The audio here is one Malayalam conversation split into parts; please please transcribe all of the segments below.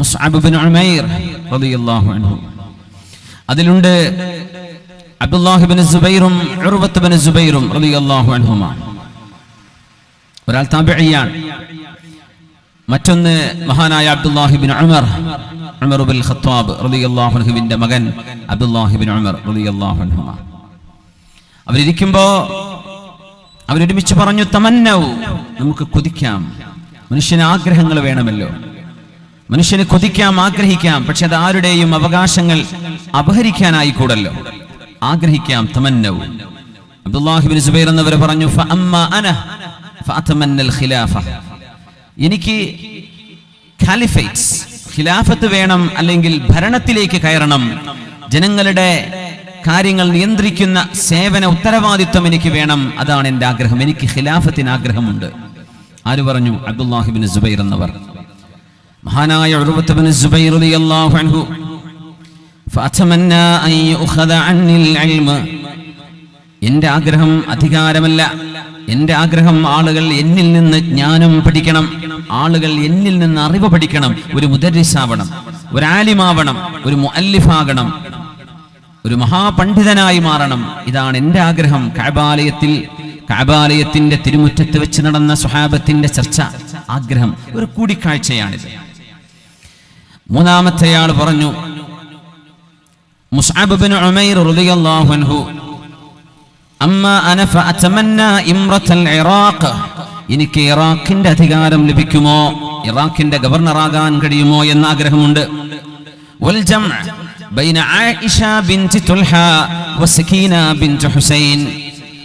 മുസ്അബ് ബിൻ ഉമൈർ റളിയല്ലാഹു അൻഹു, അതിലുണ്ട് അബ്ദുല്ലാഹി ബിൻ സുബൈറും ഉർവത്ത് ബിൻ സുബൈറും റളിയല്ലാഹു അൻഹുമാ. ഒരാൾ താബിഈയാണ്, മറ്റൊന്ന് മഹാനായ Abdullahi bin Umar bin Khattab റളിയല്ലാഹു അൻഹുവിന്റെ മകൻ അബ്ദുല്ലാഹി ബിൻ ഉമർ റളിയല്ലാഹു അൻഹുമാ. അവരിയ്ക്കുമ്പോ അവരൊരുമിച്ച് പറഞ്ഞു, തമന്നൗ, നമുക്ക് കൊതിക്കാം. മനുഷ്യന് ആഗ്രഹങ്ങൾ വേണമല്ലോ, മനുഷ്യന് കൊതിക്കാം, ആഗ്രഹിക്കാം. പക്ഷെ അത് ആരുടെയും അവകാശങ്ങൾ അപഹരിക്കാനായിക്കൂടല്ലോ. ആഗ്രഹിക്കാം, തമന്നൗ. അബ്ദുല്ലാഹി ബിൻ സുബൈർ എന്നവർ പറഞ്ഞു, ഫഅമ്മാ അന ഫഅതമന്നൽ ഖിലാഫ, എനിക്ക് ഖാലിഫേറ്റ്സ്, ഖിലാഫത്ത് വേണം, അല്ലെങ്കിൽ ഭരണത്തിലേക്ക് കയറണം, ജനങ്ങളുടെ കാര്യങ്ങൾ നിയന്ത്രിക്കുന്ന സേവന ഉത്തരവാദിത്വം എനിക്ക് വേണം, അതാണ് എൻ്റെ ആഗ്രഹം, എനിക്ക് ഖിലാഫത്തിന് ആഗ്രഹമുണ്ട്. ആര് പറഞ്ഞു? അബ്ദുല്ലാഹി ബിൻ സുബൈർ എന്നവർ. മഹാനായ ഉർവത്ത് ബിൻ സുബൈർ റളിയല്ലാഹു അൻഹു, ഫഅതമന്നാ അൻ യുഖദ അന്നിൽ ഇൽമ, എൻ്റെ ആഗ്രഹം അധികാരമല്ല, എൻ്റെ ആഗ്രഹം ആളുകൾ എന്നിൽ നിന്ന് ജ്ഞാനം പഠിക്കണം, ആളുകൾ എന്നിൽ നിന്ന് അറിവ് പഠിക്കണം, ഒരു മുദർരിസാവണം, ഒരു ആലിമാവണം, ഒരു മുഅല്ലിഫാകണം, ഒരു മഹാപണ്ഡിതനായി മാറണം. ഇതാണ് എൻ്റെ ആഗ്രഹം. കഅബാലയത്തിന്റെ തിരുമുറ്റത്ത് വെച്ച് നടന്ന സ്വഹാബത്തിന്റെ ചർച്ച, ആഗ്രഹം, ഒരു കൂടിക്കാഴ്ചയാണിത്. മൂന്നാമത്തെയാൾ പറഞ്ഞു, മുസ്അബ് ബിൻ ഉമൈർ റളിയല്ലാഹു അൻഹു, അമ്മാ അന ഫഅതമന്നാ ഇംറത്തൽ ഇറാഖ്, എനിക്ക് ഇറാഖിന്റെ അധികാരം ലഭിക്കുമോ, ഇറാഖിന്റെ ഗവർണറാകാൻ കഴിയുമോ എന്ന ആഗ്രഹമുണ്ട്. വൽ ജംഅ ബൈന ആയിഷ ബിൻത് തുൽഹ വസകീന ബിൻത് ഹുസൈൻ,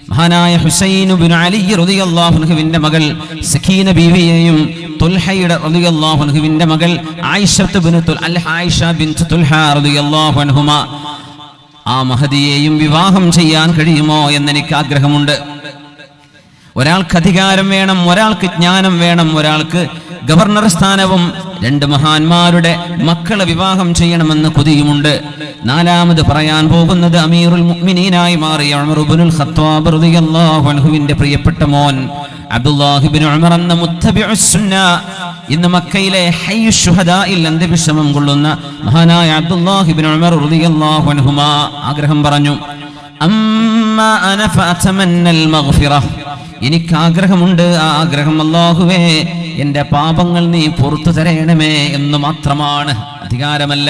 മഹാനായ ഹുസൈൻ ബിൻ അലി റളിയല്ലാഹു അൻഹുവിന്റെ മകൾ സകീന ബീവിയെയും തുൽഹയുടെ റളിയല്ലാഹു അൻഹുവിന്റെ മകൾ ആയിഷ ബിൻത് തുൽഹ റളിയല്ലാഹു അൻഹുമാ, ആ മഹദിയെയും വിവാഹം ചെയ്യാൻ കഴിയുമോ എന്നെനിക്ക് ആഗ്രഹമുണ്ട്. ഒരാൾക്ക് അധികാരം വേണം, ഒരാൾക്ക് ജ്ഞാനം വേണം, ഒരാൾക്ക് ഗവർണർ സ്ഥാനവും, രണ്ട് മഹാന്മാരുടെ മക്കളെ വിവാഹം ചെയ്യണമെന്ന് കൊതിയുമുണ്ട്. നാലാമത് പറയാൻ പോകുന്നത് അമീറുൽ മുഅ്മിനീനായി മാറിയ ഉമർ ഇബ്നുൽ ഖത്താബ് റളിയല്ലാഹു അൻഹുവിന്റെ പ്രിയപ്പെട്ട മോൻ അബ്ദുല്ലാഹി ഇബ്നു ഉമർ എന്ന മുത്തബിഉസ് സുന്ന, ഇന്ന് മക്കയിലെ ഹയ്യു ശുഹദാഇൽ അന്ത്യവിശ്രമം കൊള്ളുന്ന മഹാനായ അബ്ദുല്ലാഹി ഇബ്നു ഉമർ റളിയല്ലാഹു അൻഹുമാ ആഗ്രഹം പറഞ്ഞു, അമ്മാ അന ഫഅതമന്നൽ മഗ്ഫിറ, എനിക്ക് ആഗ്രഹമുണ്ട്, ആ ആഗ്രഹം അല്ലാഹുവേ എൻ്റെ പാപങ്ങൾ നീ പുറത്തു തരയണമേ എന്ന് മാത്രമാണ്. അധികാരമല്ല,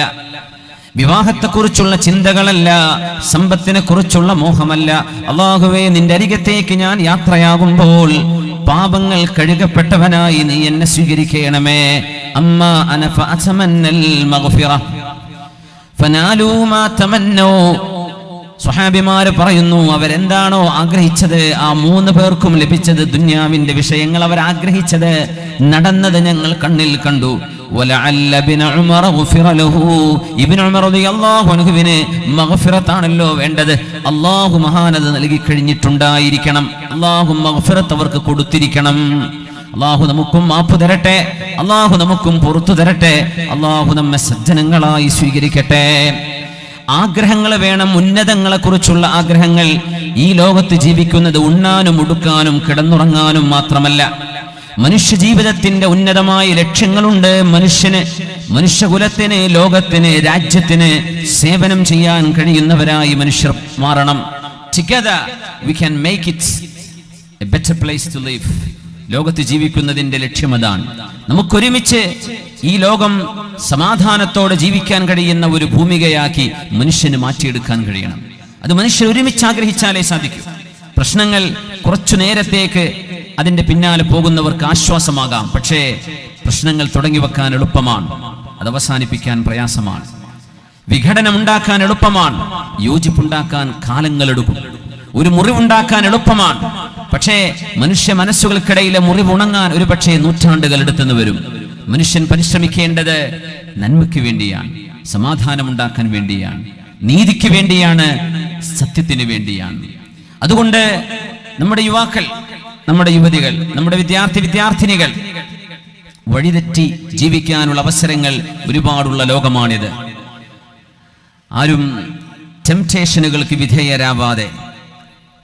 വിവാഹത്തെക്കുറിച്ചുള്ള ചിന്തകളല്ല, സമ്പത്തിനെ കുറിച്ചുള്ള മോഹമല്ല. അല്ലാഹുവേ, നിന്റെ അരികത്തേക്ക് ഞാൻ യാത്രയാകുമ്പോൾ പാപങ്ങൾ കഴുകപ്പെട്ടവനായി നീ എന്നെ സ്വീകരിക്കണമേ. അമ്മാ അന ഫഅതമന്നൽ മഗ്ഫിറ ഫനാലൂ മാ തമന്നൂ. സ്വഹാബിമാര് പറയുന്നു, അവരെന്താണോ ആഗ്രഹിച്ചത് ആ മൂന്ന് പേർക്കും ലഭിച്ചത്. ദുനിയാവിന്റെ വിഷയങ്ങൾ അവർ ആഗ്രഹിച്ചത് നടന്നത് ഞങ്ങൾ കണ്ണിൽ കണ്ടു. വലഅല്ല ഇബ്നു ഉമർ ഗുഫിറ ലഹു, ഇബ്നു ഉമർ റളിയല്ലാഹു അൻഹുവിന് മഗ്ഫിറത്താണല്ലോ വേണ്ടത്. അല്ലാഹു മഹാനത നൽകി കഴിഞ്ഞിട്ടുണ്ടായിരിക്കണം, അല്ലാഹു മഗ്ഫിറത്ത് അവർക്ക് കൊടുത്തിരിക്കണം. അല്ലാഹു നമുക്കും മാപ്പ് തരട്ടെ, അല്ലാഹു നമുക്കും പുറത്തു തരട്ടെ, അല്ലാഹു നമ്മെ സജ്ജനങ്ങളായി സ്വീകരിക്കട്ടെ. ആഗ്രഹങ്ങൾ വേണം, ഉന്നതങ്ങളെ കുറിച്ചുള്ള ആഗ്രഹങ്ങൾ. ഈ ലോകത്ത് ജീവിക്കുന്നത് ഉണ്ണാനും ഉടുക്കാനും കിടന്നുറങ്ങാനും മാത്രമല്ല. മനുഷ്യ ജീവിതത്തിന്റെ ഉന്നതമായ ലക്ഷ്യങ്ങളുണ്ട്. മനുഷ്യകുലത്തിന്, ലോകത്തിന്, രാജ്യത്തിന് സേവനം ചെയ്യാൻ കഴിയുന്നവരായി മനുഷ്യർ മാറണം. Together we can make it a better place to live. ലോകത്ത് ജീവിക്കുന്നതിന്റെ ലക്ഷ്യം അതാണ്. നമുക്കൊരുമിച്ച് ഈ ലോകം സമാധാനത്തോടെ ജീവിക്കാൻ കഴിയുന്ന ഒരു ഭൂമികയാക്കി മനുഷ്യന് മാറ്റിയെടുക്കാൻ കഴിയണം. അത് മനുഷ്യർ ഒരുമിച്ച് ആഗ്രഹിച്ചാലേ സാധിക്കൂ. പ്രശ്നങ്ങൾ കുറച്ചു നേരത്തേക്ക് അതിന്റെ പിന്നാലെ പോകുന്നവർക്ക് ആശ്വാസമാകാം, പക്ഷേ പ്രശ്നങ്ങൾ തുടങ്ങി വെക്കാൻ എളുപ്പമാണ്, അത് അവസാനിപ്പിക്കാൻ പ്രയാസമാണ്. വിഘടനം ഉണ്ടാക്കാൻ എളുപ്പമാണ്, യോജിപ്പുണ്ടാക്കാൻ കാലങ്ങളെടുക്കും. ഒരു മുറിവുണ്ടാക്കാൻ എളുപ്പമാണ്, പക്ഷേ മനുഷ്യ മനസ്സുകൾക്കിടയിലെ മുറിവുണങ്ങാൻ ഒരു പക്ഷേ നൂറ്റാണ്ടുകൾ എടുത്തെന്ന് വരും. മനുഷ്യൻ പരിശ്രമിക്കേണ്ടത് നന്മയ്ക്ക് വേണ്ടിയാണ്, സമാധാനമുണ്ടാക്കാൻ വേണ്ടിയാണ്, നീതിക്ക് വേണ്ടിയാണ്, സത്യത്തിന് വേണ്ടിയാണ്. അതുകൊണ്ട് നമ്മുടെ യുവാക്കൾ, നമ്മുടെ യുവതികൾ, നമ്മുടെ വിദ്യാർത്ഥിനികൾ വഴിതെറ്റി ജീവിക്കാനുള്ള അവസരങ്ങൾ ഒരുപാടുള്ള ലോകമാണിത്. ആരും ടെംപ്റ്റേഷനുകൾക്ക് വിധേയരാവാതെ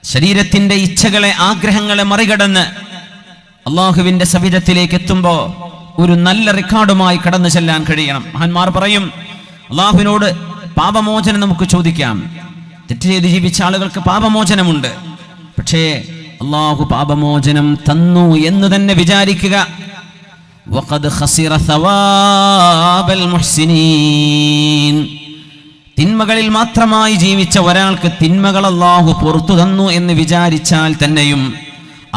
ശരീരത്തിന്റെ ഇച്ഛകളെ, ആഗ്രഹങ്ങളെ മറികടന്ന് അള്ളാഹുവിന്റെ സവിധത്തിലേക്ക് എത്തുമ്പോൾ ഒരു നല്ല റെക്കോർഡുമായി കടന്നു ചെല്ലാൻ കഴിയണം. മഹാന്മാർ പറയും, അള്ളാഹുവിനോട് പാപമോചനം നമുക്ക് ചോദിക്കാം. തെറ്റ് ചെയ്ത് ജീവിച്ച ആളുകൾക്ക് പാപമോചനമുണ്ട്. പക്ഷേ അള്ളാഹു പാപമോചനം തന്നു എന്ന് തന്നെ വിചാരിക്കുക. വഖദ് ഖസിറ സവാബൽ മുഹ്സിനീൻ. തിന്മകളിൽ മാത്രമായി ജീവിച്ച ഒരാൾക്ക് തിന്മകൾ അള്ളാഹു പുറത്തു തന്നു എന്ന് വിചാരിച്ചാൽ തന്നെയും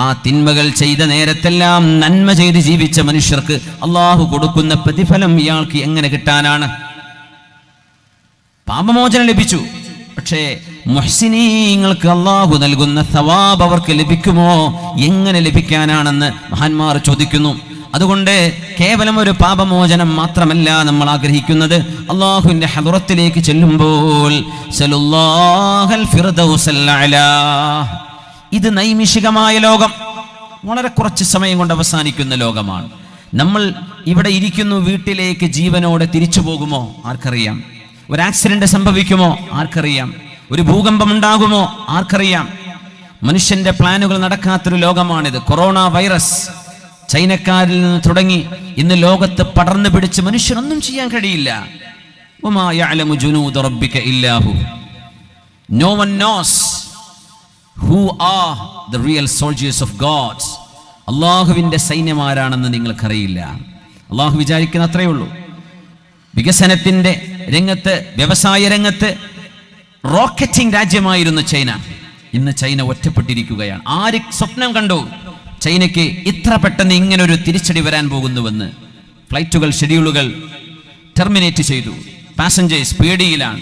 ആ തിന്മകൾ ചെയ്ത നേരത്തെല്ലാം നന്മ ചെയ്ത് ജീവിച്ച മനുഷ്യർക്ക് അള്ളാഹു കൊടുക്കുന്ന പ്രതിഫലം ഇയാൾക്ക് എങ്ങനെ കിട്ടാനാണ്? പാപമോചനം ലഭിച്ചു, പക്ഷേ മുഹ്സിനീങ്ങൾക്ക് അള്ളാഹു നൽകുന്ന സവാബ് അവർക്ക് ലഭിക്കുമോ? എങ്ങനെ ലഭിക്കാനാണെന്ന് മഹാന്മാർ ചോദിക്കുന്നു. അതുകൊണ്ട് കേവലം ഒരു പാപമോചനം മാത്രമല്ല നമ്മൾ ആഗ്രഹിക്കുന്നത്. അള്ളാഹുവിന്റെ ഹദറത്തിലേക്ക് ചെല്ലുമ്പോൾ സല്ലല്ലാഹുൽ ഫിർദൗസൽ അലാ. ഇത് നൈമിഷികമായ ലോകം, വളരെ കുറച്ച് സമയം കൊണ്ട് അവസാനിക്കുന്ന ലോകമാണ്. നമ്മൾ ഇവിടെ ഇരിക്കുന്നു, വീട്ടിലേക്ക് ജീവനോടെ തിരിച്ചു പോകുമോ? ആർക്കറിയാം. ഒരു ആക്സിഡന്റ് സംഭവിക്കുമോ? ആർക്കറിയാം. ഒരു ഭൂകമ്പം ഉണ്ടാകുമോ? ആർക്കറിയാം. മനുഷ്യന്റെ പ്ലാനുകൾ നടക്കാത്തൊരു ലോകമാണിത്. കൊറോണ വൈറസ് ചൈനക്കാരിൽ നിന്ന് തുടങ്ങി ഇന്ന് ലോകത്ത് പടർന്നു പിടിച്ച് മനുഷ്യനൊന്നും ചെയ്യാൻ കഴിയില്ല. വമാ യഅലമു ജുനൂദ റബ്ബിക ഇല്ലാഹു. No one knows who are the real soldiers of God. അള്ളാഹുവിന്റെ സൈന്യമാരാണെന്ന് നിങ്ങൾക്കറിയില്ല. അള്ളാഹു വിചാരിക്കുന്ന അത്രയേ ഉള്ളൂ. വികസനത്തിന്റെ രംഗത്ത്, വ്യവസായ രംഗത്ത് റോക്കറ്റിംഗ് രാജ്യമായിരുന്നു ചൈന. ഇന്ന് ചൈന ഒറ്റപ്പെട്ടിരിക്കുകയാണ്. ആര് സ്വപ്നം കണ്ടു ചൈനയ്ക്ക് ഇത്ര പെട്ടെന്ന് ഇങ്ങനൊരു തിരിച്ചടി വരാൻ പോകുന്നുവെന്ന്? ഫ്ലൈറ്റുകൾ, ഷെഡ്യൂളുകൾ ടെർമിനേറ്റ് ചെയ്തു. പാസഞ്ചേഴ്സ് പേടിയിലാണ്.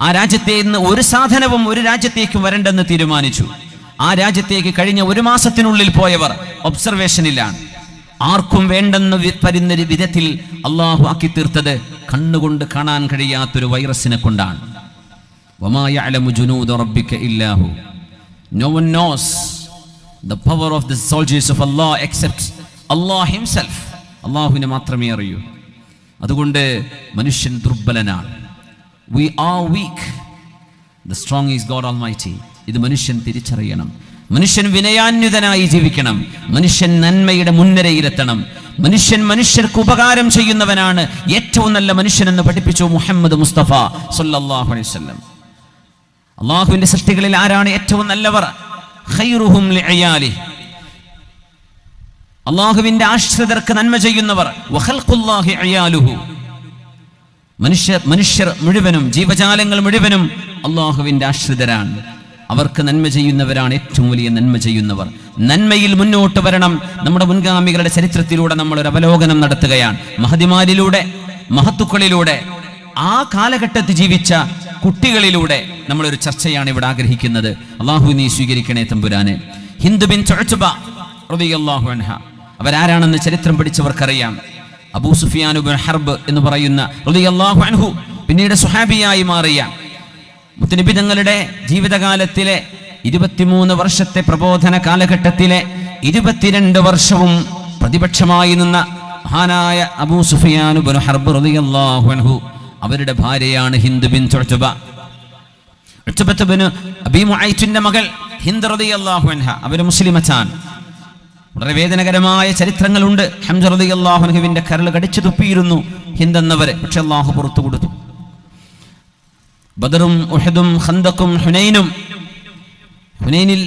ആ രാജ്യത്തെ ഇന്ന് ഒരു സാധനവും ഒരു രാജ്യത്തേക്കും വരണ്ടെന്ന് തീരുമാനിച്ചു. ആ രാജ്യത്തേക്ക് കഴിഞ്ഞ ഒരു മാസത്തിനുള്ളിൽ പോയവർ ഒബ്സർവേഷനിലാണ്. ആർക്കും വേണ്ടെന്ന് വരുന്ന വിധത്തിൽ അള്ളാഹു ആക്കി തീർത്തത് കണ്ണുകൊണ്ട് കാണാൻ കഴിയാത്തൊരു വൈറസിനെ കൊണ്ടാണ്. വമാ യഅലമു ജുനൂദ റബ്ബിക ഇല്ലാഹു. No one knows the power of the soldiers of Allah except Allah himself. അള്ളാഹുവിനെ മാത്രമേ അറിയൂ. അതുകൊണ്ട് മനുഷ്യൻ ദുർബലനാണ്. We are weak. The strong is God Almighty. ഇത് മനുഷ്യൻ തിരിച്ചറിയണം. മനുഷ്യൻ വിനയാന്വിതനായി ജീവിക്കണം. മനുഷ്യൻ നന്മയുടെ മുൻനിരയിലെത്തണം. മനുഷ്യർക്ക് ഉപകാരം ചെയ്യുന്നവനാണ് ഏറ്റവും നല്ല മനുഷ്യനെന്ന് പഠിപ്പിച്ചു മുഹമ്മദ് മുസ്തഫ സല്ലല്ലാഹു അലൈഹി വസല്ലം. അള്ളാഹുവിന്റെ സൃഷ്ടികളിൽ ആരാണ് ഏറ്റവും നല്ലവർ? ഖൈറുഹും ലിഅയാലി. അള്ളാഹുവിന്റെ ആശ്രിതർക്ക് നന്മ ചെയ്യുന്നവർ. വഖൽഖുല്ലാഹി അയാലുഹു. മനുഷ്യർ മുഴുവനും, ജീവജാലങ്ങൾ മുഴുവനും അള്ളാഹുവിന്റെ ആശ്രിതരാണ്. അവർക്ക് നന്മ ചെയ്യുന്നവരാണ് ഏറ്റവും വലിയ നന്മ ചെയ്യുന്നവർ. നന്മയിൽ മുന്നോട്ട് വരണം. നമ്മുടെ മുൻഗാമികളുടെ ചരിത്രത്തിലൂടെ നമ്മൾ ഒരു അവലോകനം നടത്തുകയാണ്. മഹദിമാരിലൂടെ, മഹത്തുക്കളിലൂടെ, ആ കാലഘട്ടത്തിൽ ജീവിച്ച കുട്ടികളിലൂടെ നമ്മളൊരു ചർച്ചയാണ് ഇവിടെ ആഗ്രഹിക്കുന്നത്. അള്ളാഹു നീ സ്വീകരിക്കണേ തമ്പുരാനെ. ഹിന്ദ് ബിൻത് ഉത്ബ റളിയല്ലാഹു അൻഹ, അവരാരാണെന്ന് ചരിത്രം പഠിച്ചവർക്കറിയാം. അബൂ സുഫിയാൻ ഇബ്നു ഹർബ് എന്ന് പറയുന്ന റളിയല്ലാഹു അൻഹു പിന്നീട് സുഹാബിയായി മാറിയ മുത്തനബി തങ്ങളുടെ ജീവിതകാലത്തിലെ 23 വർഷത്തെ പ്രബോധന കാലഘട്ടത്തിലെ 22 വർഷവും പ്രതിപക്ഷമായി നിന്ന മഹാനായ അബൂ സുഫിയാൻ ഇബ്നു ഹർബ് റളിയല്ലാഹു അൻഹു, അവരുടെ ഭാര്യയാണ് ഹിന്ദ് ബിൻത് ഉത്ബ. ഉത്ബ ഇബ്നു അബീ മുഅയ്ത്തിന്റെ മകൾ ഹിന്ദ് റളിയല്ലാഹു അൻഹ, അവർ മുസ്ലിമത്താണ്. വളരെ വേദനകരമായ ചരിത്രങ്ങളുണ്ട്. ഹംസ റളിയല്ലാഹു അൻഹുവിന്റെ കരൾ കടിച്ചു തുപ്പിയിരുന്നു ഹിന്ദ് എന്നവരെ. പക്ഷെ അള്ളാഹു പുറത്തു കൊടുത്തു. ബദറും ഉഹദും ഖന്ദഖും ഹുനൈനിൽ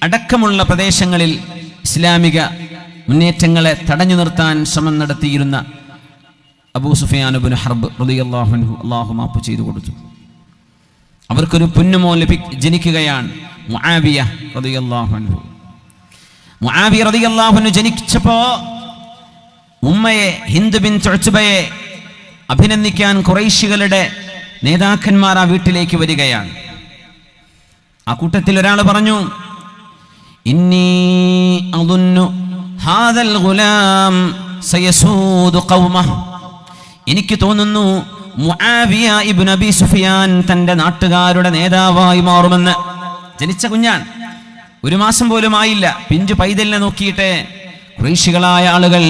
അടക്കമുള്ള പ്രദേശങ്ങളിൽ ഇസ്ലാമിക മുന്നേറ്റങ്ങളെ തടഞ്ഞു നിർത്താൻ ശ്രമം നടത്തിയിരുന്ന അബൂ സുഫിയാൻ ഇബ്നു ഹർബ് റളിയല്ലാഹു അൻഹു അള്ളാഹു മാപ്പ് ചെയ്തു കൊടുത്തു. അവർക്കൊരു പൊന്നുമോൻ ജനിക്കുകയാണ്, മുആവിയ റളിയല്ലാഹു അൻഹു. മുആവിയ റളിയല്ലാഹു അൻഹു ജനിച്ചപ്പോൾ ഉമ്മയെ, ഹിന്ദ് ബിൻത് ഉത്ബയെ അഭിനന്ദിക്കാൻ ഖുറൈശികളുടെ നേതാക്കന്മാർ ആ വീട്ടിലേക്ക് വരികയാണ്. ആ കൂട്ടത്തിൽ ഒരാൾ പറഞ്ഞു, ഇന്നി അദുന്നു ഹാദൽ ഗുലാം സയസൂദു ഖൗമഹ്. എനിക്ക് തോന്നുന്നു മുആവിയ ഇബ്നു അബീ സുഫിയാൻ തന്റെ നാട്ടുകാരുടെ നേതാവായി മാറുമെന്ന്. ജനിച്ച കുഞ്ഞാൻ, 1 മാസം പോലും ആയില്ല. പിഞ്ചു പൈതലിനെ നോക്കിയിട്ട് ഖുറൈശികളായ ആളുകൾ,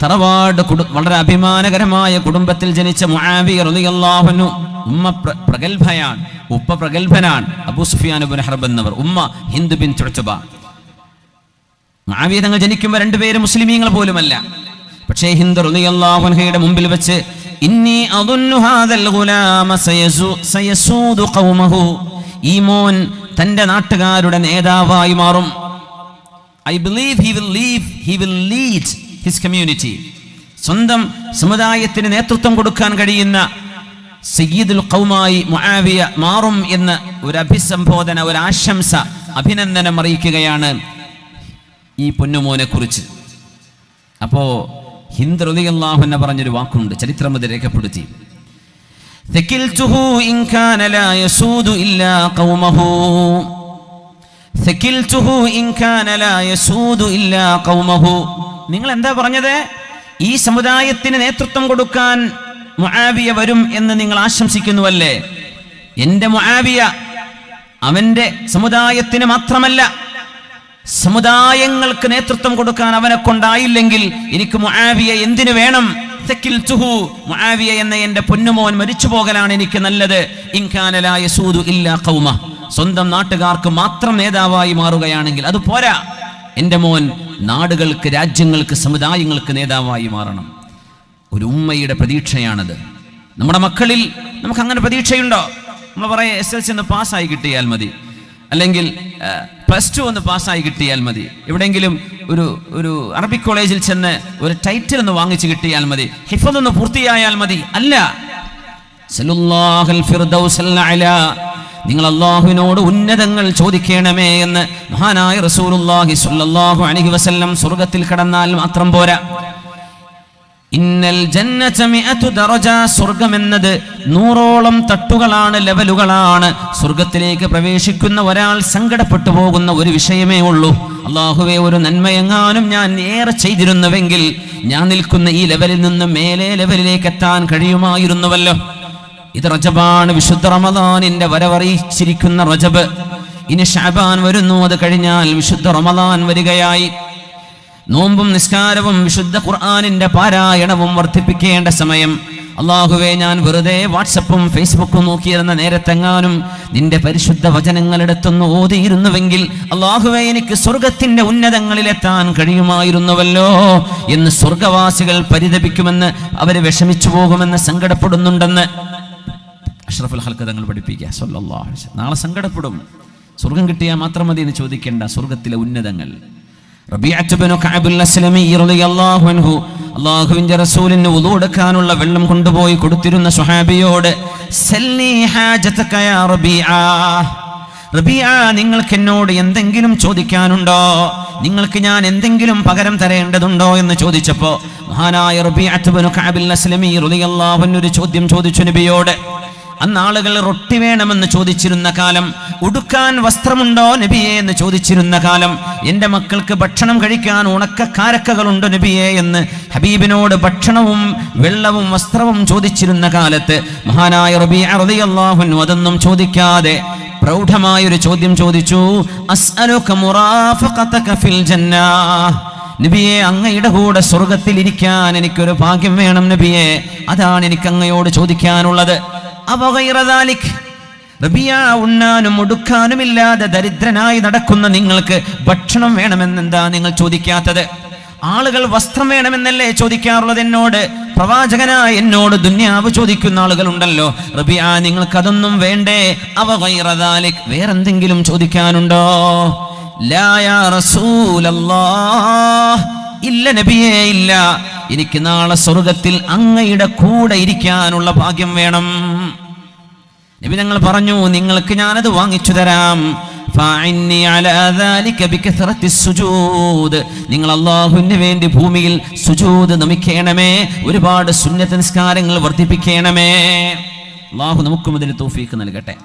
തറവാട് വളരെ അഭിമാനകരമായ കുടുംബത്തിൽ ജനിച്ച മുആവിയ റളിയല്ലാഹു അൻഹു, ഉമ്മ പ്രഗൽഭയാണ്, ഉപ്പ പ്രഗൽഭനാണ് അബൂ സുഫിയാൻ ഇബ്നു ഹർബ് എന്നവർ, ഉമ്മ ഹിന്ദ് ബിൻത് ഉത്ബ. മുആവിയ തങ്ങൾ ജനിക്കുമ്പോൾ 2 പേര് മുസ്ലിമീങ്ങൾ പോലുമല്ല. പക്ഷേ ഹിന്ദ് റളിയല്ലാഹു അൻഹയുടെ മുമ്പിൽ വെച്ച് ഇന്നി അദുന്നു ഹാദൽ ഗുലാമ സയസൂദു ഖൗമഹു, ഈ മോൻ തന്റെ നാട്ടുകാരുടെ നേതാവായി മാറും. I believe he will lead his community. സ്വന്തം സമുദായത്തിന് നേതൃത്വം കൊടുക്കാൻ കഴിയുന്ന സയ്യിദുൽ ഖൗമായി മുആവിയ മാറും എന്ന ഒരു അഭിസംബോധന, ഒരു ആശംസ, അഭിനന്ദനം അറിയിക്കുകയാണ് ഈ പൊന്നുമോനെ കുറിച്ച്. അപ്പോ ഹിന്ദ് റളിയല്ലാഹു അൻഹ പറഞ്ഞൊരു വാക്കുണ്ട്, ചരിത്രം അത് രേഖപ്പെടുത്തി. ഇൻ കാന ലാ യസൂദു ഇല്ലാ ഖൗമഹു, ഇൻ കാന ലാ യസൂദു ഇല്ലാ ഖൗമഹു. നിങ്ങൾ എന്താ പറഞ്ഞത്? ഈ സമുദായത്തിന് നേതൃത്വം കൊടുക്കാൻ മുആവിയ വരും എന്ന് നിങ്ങൾ ആശംസിക്കുന്നുവല്ലേ? എന്റെ മുആവിയ അവന്റെ സമുദായത്തിന് മാത്രമല്ല, സമുദായങ്ങൾക്ക് നേതൃത്വം കൊടുക്കാൻ അവനെ കൊണ്ടായില്ലെങ്കിൽ എനിക്ക് മുആവിയ എന്തിനു വേണം? മുആവിയ എന്ന എന്റെ പൊന്നുമോൻ മരിച്ചു പോകലാണ് എനിക്ക് നല്ലത്. ഇൻ കാന ലാ യസൂദു ഇല്ലാ ഖൗമ, സ്വന്തം നാട്ടുകാർക്ക് മാത്രം നേതാവായി മാറുകയാണെങ്കിൽ അത് പോരാ. എന്റെ മോൻ നാടുകൾക്ക്, രാജ്യങ്ങൾക്ക്, സമുദായങ്ങൾക്ക് നേതാവായി മാറണം. ഒരു ഉമ്മയുടെ പ്രതീക്ഷയാണത്. നമ്മുടെ മക്കളിൽ നമുക്ക് അങ്ങനെ പ്രതീക്ഷയുണ്ടോ? നമ്മൾ പറയാം SLC ഒന്ന് പാസ്സായി കിട്ടിയാൽ മതി, അല്ലെങ്കിൽ +2 ഒന്ന് പാസ്സായി കിട്ടിയാൽ മതി, എവിടെയെങ്കിലും ഒരു അറബിക് കോളേജിൽ ചെന്ന് ഒരു ടൈറ്റിൽ ഒന്ന് വാങ്ങിച്ചു കിട്ടിയാൽ മതി, ഹിഫ്ള് ഒന്ന് പൂർത്തിയായാൽ മതി. അല്ല, സല്ലല്ലാഹുൽ ഫിർദൗസൽ അഅ്ലാ, നിങ്ങൾ അല്ലാഹുവിനോട് ഉന്നതങ്ങൾ ചോദിക്കണമേ എന്ന് മഹാനായ റസൂലുള്ളാഹി സ്വല്ലല്ലാഹു അലൈഹി വസല്ലം സ്വർഗ്ഗത്തിൽ കടന്നാൽ മാത്രം പോരാ. ഇന്നൽ ജന്നത മിഅതു ദറജ, സ്വർഗ്ഗം എന്നത് 100ഓളം തട്ടുകളാണ്, ലെവലുകളാണ്. സ്വർഗ്ഗത്തിലേക്ക് പ്രവേശിക്കുന്ന ഒരാൾ സങ്കടപ്പെട്ടു പോകുന്ന ഒരു വിഷയമേ ഉള്ളൂ. അല്ലാഹുവേ, ഒരു നന്മയെങ്ങാനും ഞാൻ ഏറെ ചെയ്തിരുന്നുവെങ്കിൽ ഞാൻ നിൽക്കുന്ന ഈ ലെവലിൽ നിന്ന് മേലെ ലെവലിലേക്ക് എത്താൻ കഴിയുമായിരുന്നുവല്ലോ. ഇത് റജബാണ്, വിശുദ്ധ റമദാനിന്റെ വരവറിയിച്ചിരിക്കുന്ന റജബ്. ഇനി ശഅബാൻ വരുന്നു, അത് കഴിഞ്ഞാൽ വിശുദ്ധ റമദാൻ വരികയായി. നോമ്പും നിസ്കാരവും വിശുദ്ധ ഖുർആനിന്റെ പാരായണവും വർദ്ധിപ്പിക്കേണ്ട സമയം. അല്ലാഹുവേ, ഞാൻ വെറുതെ വാട്സപ്പും ഫേസ്ബുക്കും നോക്കിയിരുന്ന നേരത്തെങ്ങാനും നിന്റെ പരിശുദ്ധ വചനങ്ങളെടുത്തൊന്ന് ഓതിയിരുന്നുവെങ്കിൽ അല്ലാഹുവേ, എനിക്ക് സ്വർഗത്തിന്റെ ഉന്നതങ്ങളിലെത്താൻ കഴിയുമായിരുന്നുവല്ലോ എന്ന് സ്വർഗവാസികൾ പരിതപിക്കുമെന്ന്, അവര് വിഷമിച്ചു പോകുമെന്ന്, സങ്കടപ്പെടുന്നുണ്ടെന്ന് അഷ്റഫുൽ ഖൽഖ് തങ്ങൾ പഠിപ്പിക്കുക സല്ലല്ലാഹു അലൈഹി വസല്ലം. നാളെ സങ്കടപ്പെടും. സ്വർഗം കിട്ടിയാൽ മാത്രം മതി എന്ന് ചോദിക്കേണ്ട, സ്വർഗത്തിലെ ഉന്നതങ്ങൾ. റബീഅത്ത് ഇബ്നു കഅബുൽ അസ്ലമി റളിയല്ലാഹു അൻഹു അല്ലാഹുവിന്റെ റസൂലിന് വുളൂ എടുക്കാനുള്ള വെള്ളം കൊണ്ടുപോയി കൊടുത്തിരുന്ന സ്വഹാബിയോട്, സല്ലി ഹാജതക യാ റബീഅ, റബീഅ, നിങ്ങൾക്ക് എന്നോട് എന്തെങ്കിലും ചോദിക്കാനുണ്ടോ? നിങ്ങൾക്ക് ഞാൻ എന്തെങ്കിലും പകരം തരേണ്ടതുണ്ടോ എന്ന് ചോദിച്ചപ്പോൾ മഹാനായ റബീഅത്ത് ഇബ്നു കഅബുൽ അസ്ലമി റളിയല്ലാഹു അൻഹു ഒരു ചോദ്യം ചോദിച്ചു നബിയോട്. അന്ന് ആളുകൾ റൊട്ടി വേണമെന്ന് ചോദിച്ചിരുന്ന കാലം, ഉടുക്കാൻ വസ്ത്രമുണ്ടോ നബിയെ എന്ന് ചോദിച്ചിരുന്ന കാലം, എൻ്റെ മക്കൾക്ക് ഭക്ഷണം കഴിക്കാൻ ഉണക്കക്കാരക്കകളുണ്ടോ നബിയെ എന്ന് ഹബീബിനോട് ഭക്ഷണവും വെള്ളവും വസ്ത്രവും ചോദിച്ചിരുന്ന കാലത്ത് മഹാനായ റബീഅ റളിയല്ലാഹു അൻഹു അതൊന്നും ചോദിക്കാതെ പ്രൗഢമായൊരു ചോദ്യം ചോദിച്ചു. അസ്അലുക മുറാഫഖതക ഫിൽ ജന്നാഹ്, നബിയെ, അങ്ങയുടെ കൂടെ സ്വർഗത്തിൽ ഇരിക്കാൻ എനിക്കൊരു ഭാഗ്യം വേണം നബിയെ, അതാണ് എനിക്ക് അങ്ങയോട് ചോദിക്കാനുള്ളത്. റബീഅ, ഉണ്ണാനും ഉടുക്കാനുമില്ലാതെ ദരിദ്രനായി നടക്കുന്ന നിങ്ങൾക്ക് ഭക്ഷണം വേണമെന്നെന്താ നിങ്ങൾ ചോദിക്കാത്തത്? ആളുകൾ വസ്ത്രം വേണമെന്നല്ലേ ചോദിക്കാറുള്ളത് എന്നോട്? പ്രവാചകനായ എന്നോട് ദുന്യാവ് ചോദിക്കുന്ന ആളുകളുണ്ടല്ലോ. റബീഅ, നിങ്ങൾക്കതൊന്നും വേണ്ടേ? വേറെന്തെങ്കിലും ചോദിക്കാനുണ്ടോ? ലാ യാ റസൂലല്ലാഹ്, ഇല്ല നബിയേ, ഇല്ല. എനിക്ക് നാളെ സ്വർഗത്തിൽ അങ്ങയുടെ കൂടെ ഇരിക്കാനുള്ള ഭാഗ്യം വേണം. നബി ഞങ്ങൾ പറഞ്ഞു, നിങ്ങൾക്ക് ഞാനത് വാങ്ങിച്ചു തരാം. ഫഅഇന്നി അലാ ദാലിക ബികസറത്തി സുജൂദ്, നിങ്ങൾ അല്ലാഹുവിന് വേണ്ടി ഭൂമിയിൽ സുജൂദ് നമിക്കണമേ, ഒരുപാട് സുന്നത്ത് നിസ്കാരങ്ങൾ വർദ്ധിപ്പിക്കണമേ. അല്ലാഹു നമുക്കും അതിന് തൗഫീഖ് നൽകട്ടെ.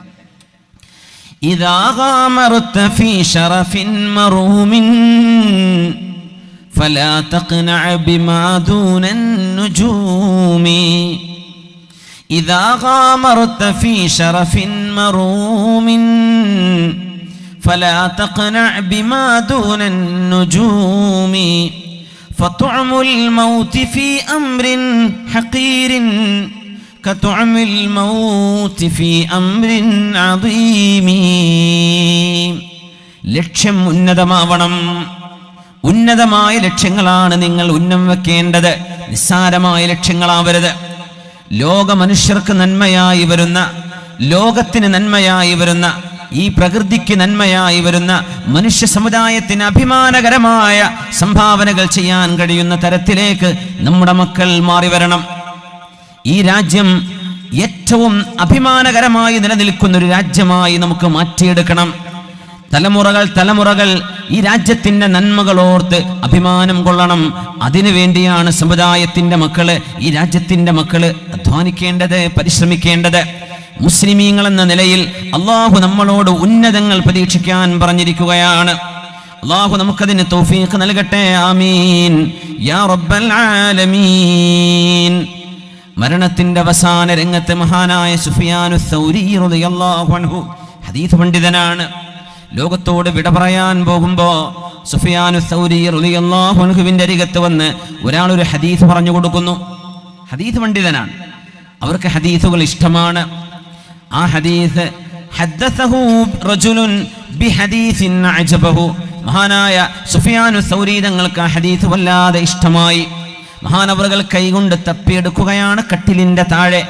ഇദാ ഗാമർത ഫീ ശറഫിൻ മറൂമിൻ ഫലാ തഖ്നഅ ബിമാ ദൂനൻ നുജൂമി. إذا غامرت في شرف مروم فلا تقنع بما دون النجوم فطعم الموت في أمر حقير كطعم الموت في أمر عظيم. ലക്ഷ്യം ഉന്നതമാവണം, ഉന്നതമായ ലക്ഷ്യങ്ങളാണ് നിങ്ങൾ ഉന്നം വെക്കേണ്ടത്, നിസ്സാരമായ ലക്ഷ്യങ്ങളാവരുത്. ലോക മനുഷ്യർക്ക് നന്മയായി വരുന്ന, ലോകത്തിന് നന്മയായി വരുന്ന, ഈ പ്രകൃതിക്ക് നന്മയായി വരുന്ന, മനുഷ്യ സമുദായത്തിന് അഭിമാനകരമായ സംഭാവനകൾ ചെയ്യാൻ കഴിയുന്ന തരത്തിലേക്ക് നമ്മുടെ മക്കൾ മാറി വരണം. ഈ രാജ്യം ഏറ്റവും അഭിമാനകരമായി നിലനിൽക്കുന്ന ഒരു രാജ്യമായി നമുക്ക് മാറ്റിയെടുക്കണം. തലമുറകൾ ഈ രാജ്യത്തിന്റെ നന്മകളോർത്ത് അഭിമാനം കൊള്ളണം. അതിനു വേണ്ടിയാണ് സമുദായത്തിന്റെ മക്കള്, ഈ രാജ്യത്തിന്റെ മക്കള് അധ്വാനിക്കേണ്ടത്, പരിശ്രമിക്കേണ്ടത്. മുസ്ലിമീങ്ങൾ എന്ന നിലയിൽ അള്ളാഹു നമ്മളോട് ഉന്നതങ്ങൾ പ്രതീക്ഷിക്കാൻ പറഞ്ഞിരിക്കുകയാണ്. അള്ളാഹു നമുക്കതിന് തൗഫീഖ് നൽകട്ടെ. ആമീൻ യാ റബ്ബൽ ആലമീൻ. മരണത്തിന്റെ അവസാന രംഗത്ത് മഹാനായ സുഫിയാനു സൗരി റളിയല്ലാഹു അൻഹു ഹദീസ് പണ്ഡിതനാണ്. ലോകത്തോട് വിട പറയാൻ പോകുമ്പോ സുഫിയാനു സൗരി റളിയല്ലാഹു അൻഹുവിന്റെ അരികത്ത് വന്ന് ഒരാൾ ഒരു ഹദീസ് പറഞ്ഞു കൊടുക്കുന്നു. ഹദീസ് പണ്ഡിതനാണ്, അവർക്ക് ഹദീസുകൾ ഇഷ്ടമാണ്. ആ ഹദീസ് ഹദ്ദസഹു റജുലുൻ ബിഹദീസിൻ അജബഹു. മഹാനായ സുഫിയാനു സൗരി തങ്ങൾക്ക് ആ ഹദീസ് വല്ലാതെ ഇഷ്ടമായി. മഹാനവറുകൾ കൈകൊണ്ട് തപ്പിയെടുക്കുകയാണ്. കട്ടിലിന്റെ താഴെ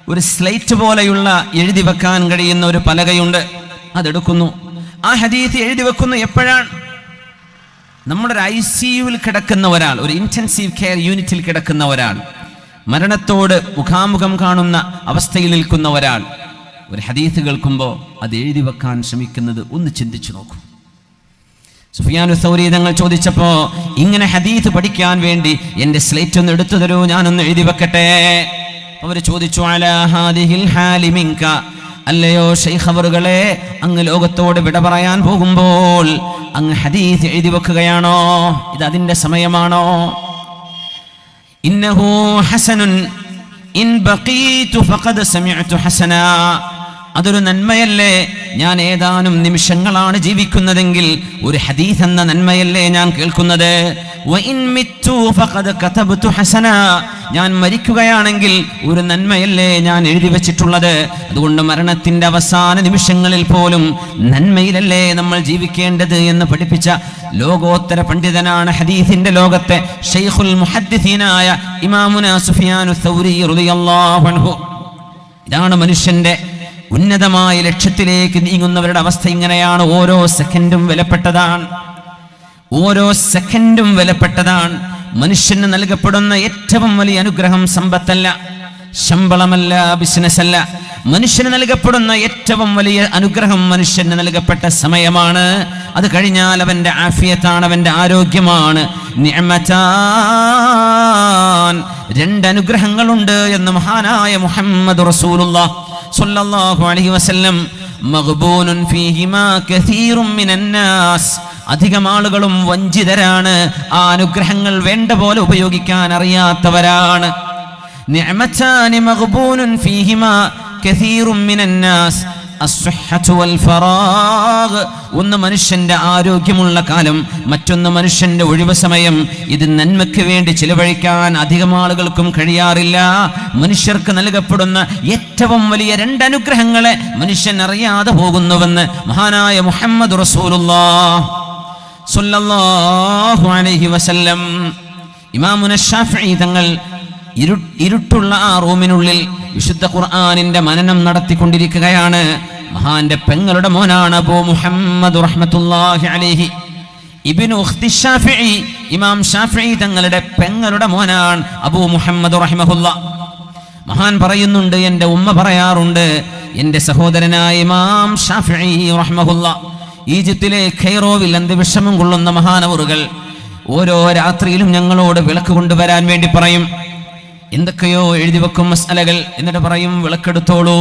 ഒരു സ്ലേറ്റ് പോലെയുള്ള എഴുതി വെക്കാൻ കഴിയുന്ന ഒരു പലകയുണ്ട്, അതെടുക്കുന്നു. ആ ഹദീസ് എഴുതി വെക്കുന്നു. എപ്പോഴാണ് നമ്മുടെ ഒരു ICUവിൽ കിടക്കുന്ന ഒരാൾ, ഒരു ഇന്റൻസീവ് കെയർ യൂണിറ്റിൽ കിടക്കുന്ന ഒരാൾ, മരണത്തോട് മുഖാമുഖം കാണുന്ന അവസ്ഥയിൽ നിൽക്കുന്ന ഒരാൾ ഒരു ഹദീസ് കേൾക്കുമ്പോൾ അത് എഴുതി വെക്കാൻ ശ്രമിക്കുന്നത് ഒന്ന് ചിന്തിച്ചു നോക്കൂ. സുഫിയാനു സൗരി തങ്ങൾ ചോദിച്ചപ്പോ, ഇങ്ങനെ ഹദീസ് പഠിക്കാൻ വേണ്ടി എന്റെ സ്ലേറ്റ് ഒന്ന് എടുത്തു തരൂ, ഞാനൊന്ന് എഴുതി വെക്കട്ടെ. അവർ ചോദിച്ചു, അലാ ഹാദിഹിൽ ഹാലി മിൻക, അല്ലയോ ശൈഖ് അവറുകളെ, അങ്ങ് ലോകത്തോട് വിട പറയാൻ പോകുമ്പോൾ അങ്ങ് ഹദീസ് എഴുതി വെക്കുകയാണോ? ഇത് അതിന്റെ സമയമാണോ? ഇന്നഹു ഹസനുൻ ഇൻ ബഖീതു ഫഖദ് സമിഅതു ഹസനാ. അതൊരു നന്മയല്ലേ, ഞാൻ ഏതാനും നിമിഷങ്ങളാണ് ജീവിക്കുന്നതെങ്കിൽ ഒരു ഹദീസ് എന്ന നന്മയല്ലേ ഞാൻ കേൾക്കുന്നത്. വഇൻ മിത്തു ഫഖദ് കതബ്തു ഹസനാ, ഞാൻ മരിക്കുകയാണെങ്കിൽ ഒരു നന്മയല്ലേ ഞാൻ എഴുതി വെച്ചിട്ടുള്ളത്. അതുകൊണ്ട് മരണത്തിന്റെ അവസാന നിമിഷങ്ങളിൽ പോലും നന്മയിലല്ലേ നമ്മൾ ജീവിക്കേണ്ടത് എന്ന് പഠിപ്പിച്ച ലോകോത്തര പണ്ഡിതനാണ് ഹദീസിന്റെ ലോകത്തെ ശൈഖുൽ മുഹദ്ദിസീനായ ഇമാമുന സുഫിയാനു സൗരി റളിയല്ലാഹു അൻഹു. ഇതാണ് മനുഷ്യന്റെ ഉന്നതമായ ലക്ഷ്യത്തിലേക്ക് നീങ്ങുന്നവരുടെ അവസ്ഥ. ഇങ്ങനെയാണ്. ഓരോ സെക്കൻഡും വിലപ്പെട്ടതാണ്, ഓരോ സെക്കൻഡും വിലപ്പെട്ടതാണ്. മനുഷ്യന് നൽകപ്പെടുന്ന ഏറ്റവും വലിയ അനുഗ്രഹം സമ്പത്തല്ല, ശമ്പളമല്ല, ബിസിനസ് അല്ല. മനുഷ്യന് നൽകപ്പെടുന്ന ഏറ്റവും വലിയ അനുഗ്രഹം മനുഷ്യന് നൽകപ്പെട്ട സമയമാണ്. അത് കഴിഞ്ഞാൽ അവന്റെ ആഫിയത്താണ്, അവന്റെ ആരോഗ്യമാണ്. നിഅമതാൻ, രണ്ട് അനുഗ്രഹങ്ങളുണ്ട് എന്ന് മഹാനായ മുഹമ്മദ് റസൂലുള്ളാഹി സ്വല്ലല്ലാഹു അലൈഹി വസല്ലം. മഗ്ബൂനുൻ ഫീഹിമാ കസീറുൻ മിനൻ നാസ്, അധികം ആളുകളും വഞ്ചിതരാണ്, ആ അനുഗ്രഹങ്ങൾ വേണ്ട പോലെ ഉപയോഗിക്കാൻ അറിയാത്തവരാണ്. നിഅമതാനി മഗ്ബൂനുൻ ഫീഹിമാ കസീറുൻ മിനൻ നാസ് അസ്സുഹ്ഹതു വൽ ഫറാഗ്. ഒന്ന് മനുഷ്യന്റെ ആരോഗ്യമുള്ള കാലം, മറ്റൊന്ന് മനുഷ്യന്റെ ഒഴിവ് സമയം. ഇത് നന്മയ്ക്ക് വേണ്ടി ചിലവഴിക്കാൻ അധികം ആളുകൾക്കും കഴിയാറില്ല. മനുഷ്യർക്ക് നൽകപ്പെടുന്ന ഏറ്റവും വലിയ രണ്ട് അനുഗ്രഹങ്ങളെ മനുഷ്യൻ അറിയാതെ പോകുന്നുവെന്ന് മഹാനായ മുഹമ്മദ് റസൂലുള്ളാഹി സ്വല്ലല്ലാഹു അലൈഹി വസല്ലം. ഇമാമുന ശാഫിഈ തങ്ങൾ ഇരുട്ടുള്ള ആ റൂമിനുള്ളിൽ വിശുദ്ധ ഖുർആനിന്റെ മനനം നടത്തിക്കൊണ്ടിരിക്കുകയാണ്. മഹാന്റെ പെങ്ങളുടെ മോനാണ് അബൂ മുഹമ്മദ് റഹ്മത്തുള്ളാഹി അലൈഹി. ഇബ്നു ഉഖ്തി ശാഫിഈ, ഇമാം ശാഫിഈ തങ്ങളുടെ പെങ്ങളുടെ മോനാണ് അബൂ മുഹമ്മദ് റഹിമഹുല്ലാ. മഹാൻ പറയുന്നുണ്ട്, എൻ്റെ ഉമ്മ പറയാറുണ്ട്, എൻ്റെ സഹോദരനായ ഇമാം ശാഫിഈ റഹ്മഹുല്ലാ ഈജിപ്തിലെ ഖൈറോവിൽ അന്ത്യവിഷമം കൊള്ളുന്ന മഹാനവറുകൾ ഓരോ രാത്രിയിലും ഞങ്ങളോട് വിളക്ക് കൊണ്ടുവരാൻ വേണ്ടി പറയും. എന്തൊക്കെയോ എഴുതി വെക്കും മസ്അലകൾ. എന്നിട്ട് പറയും, വിളക്കെടുത്തോളൂ.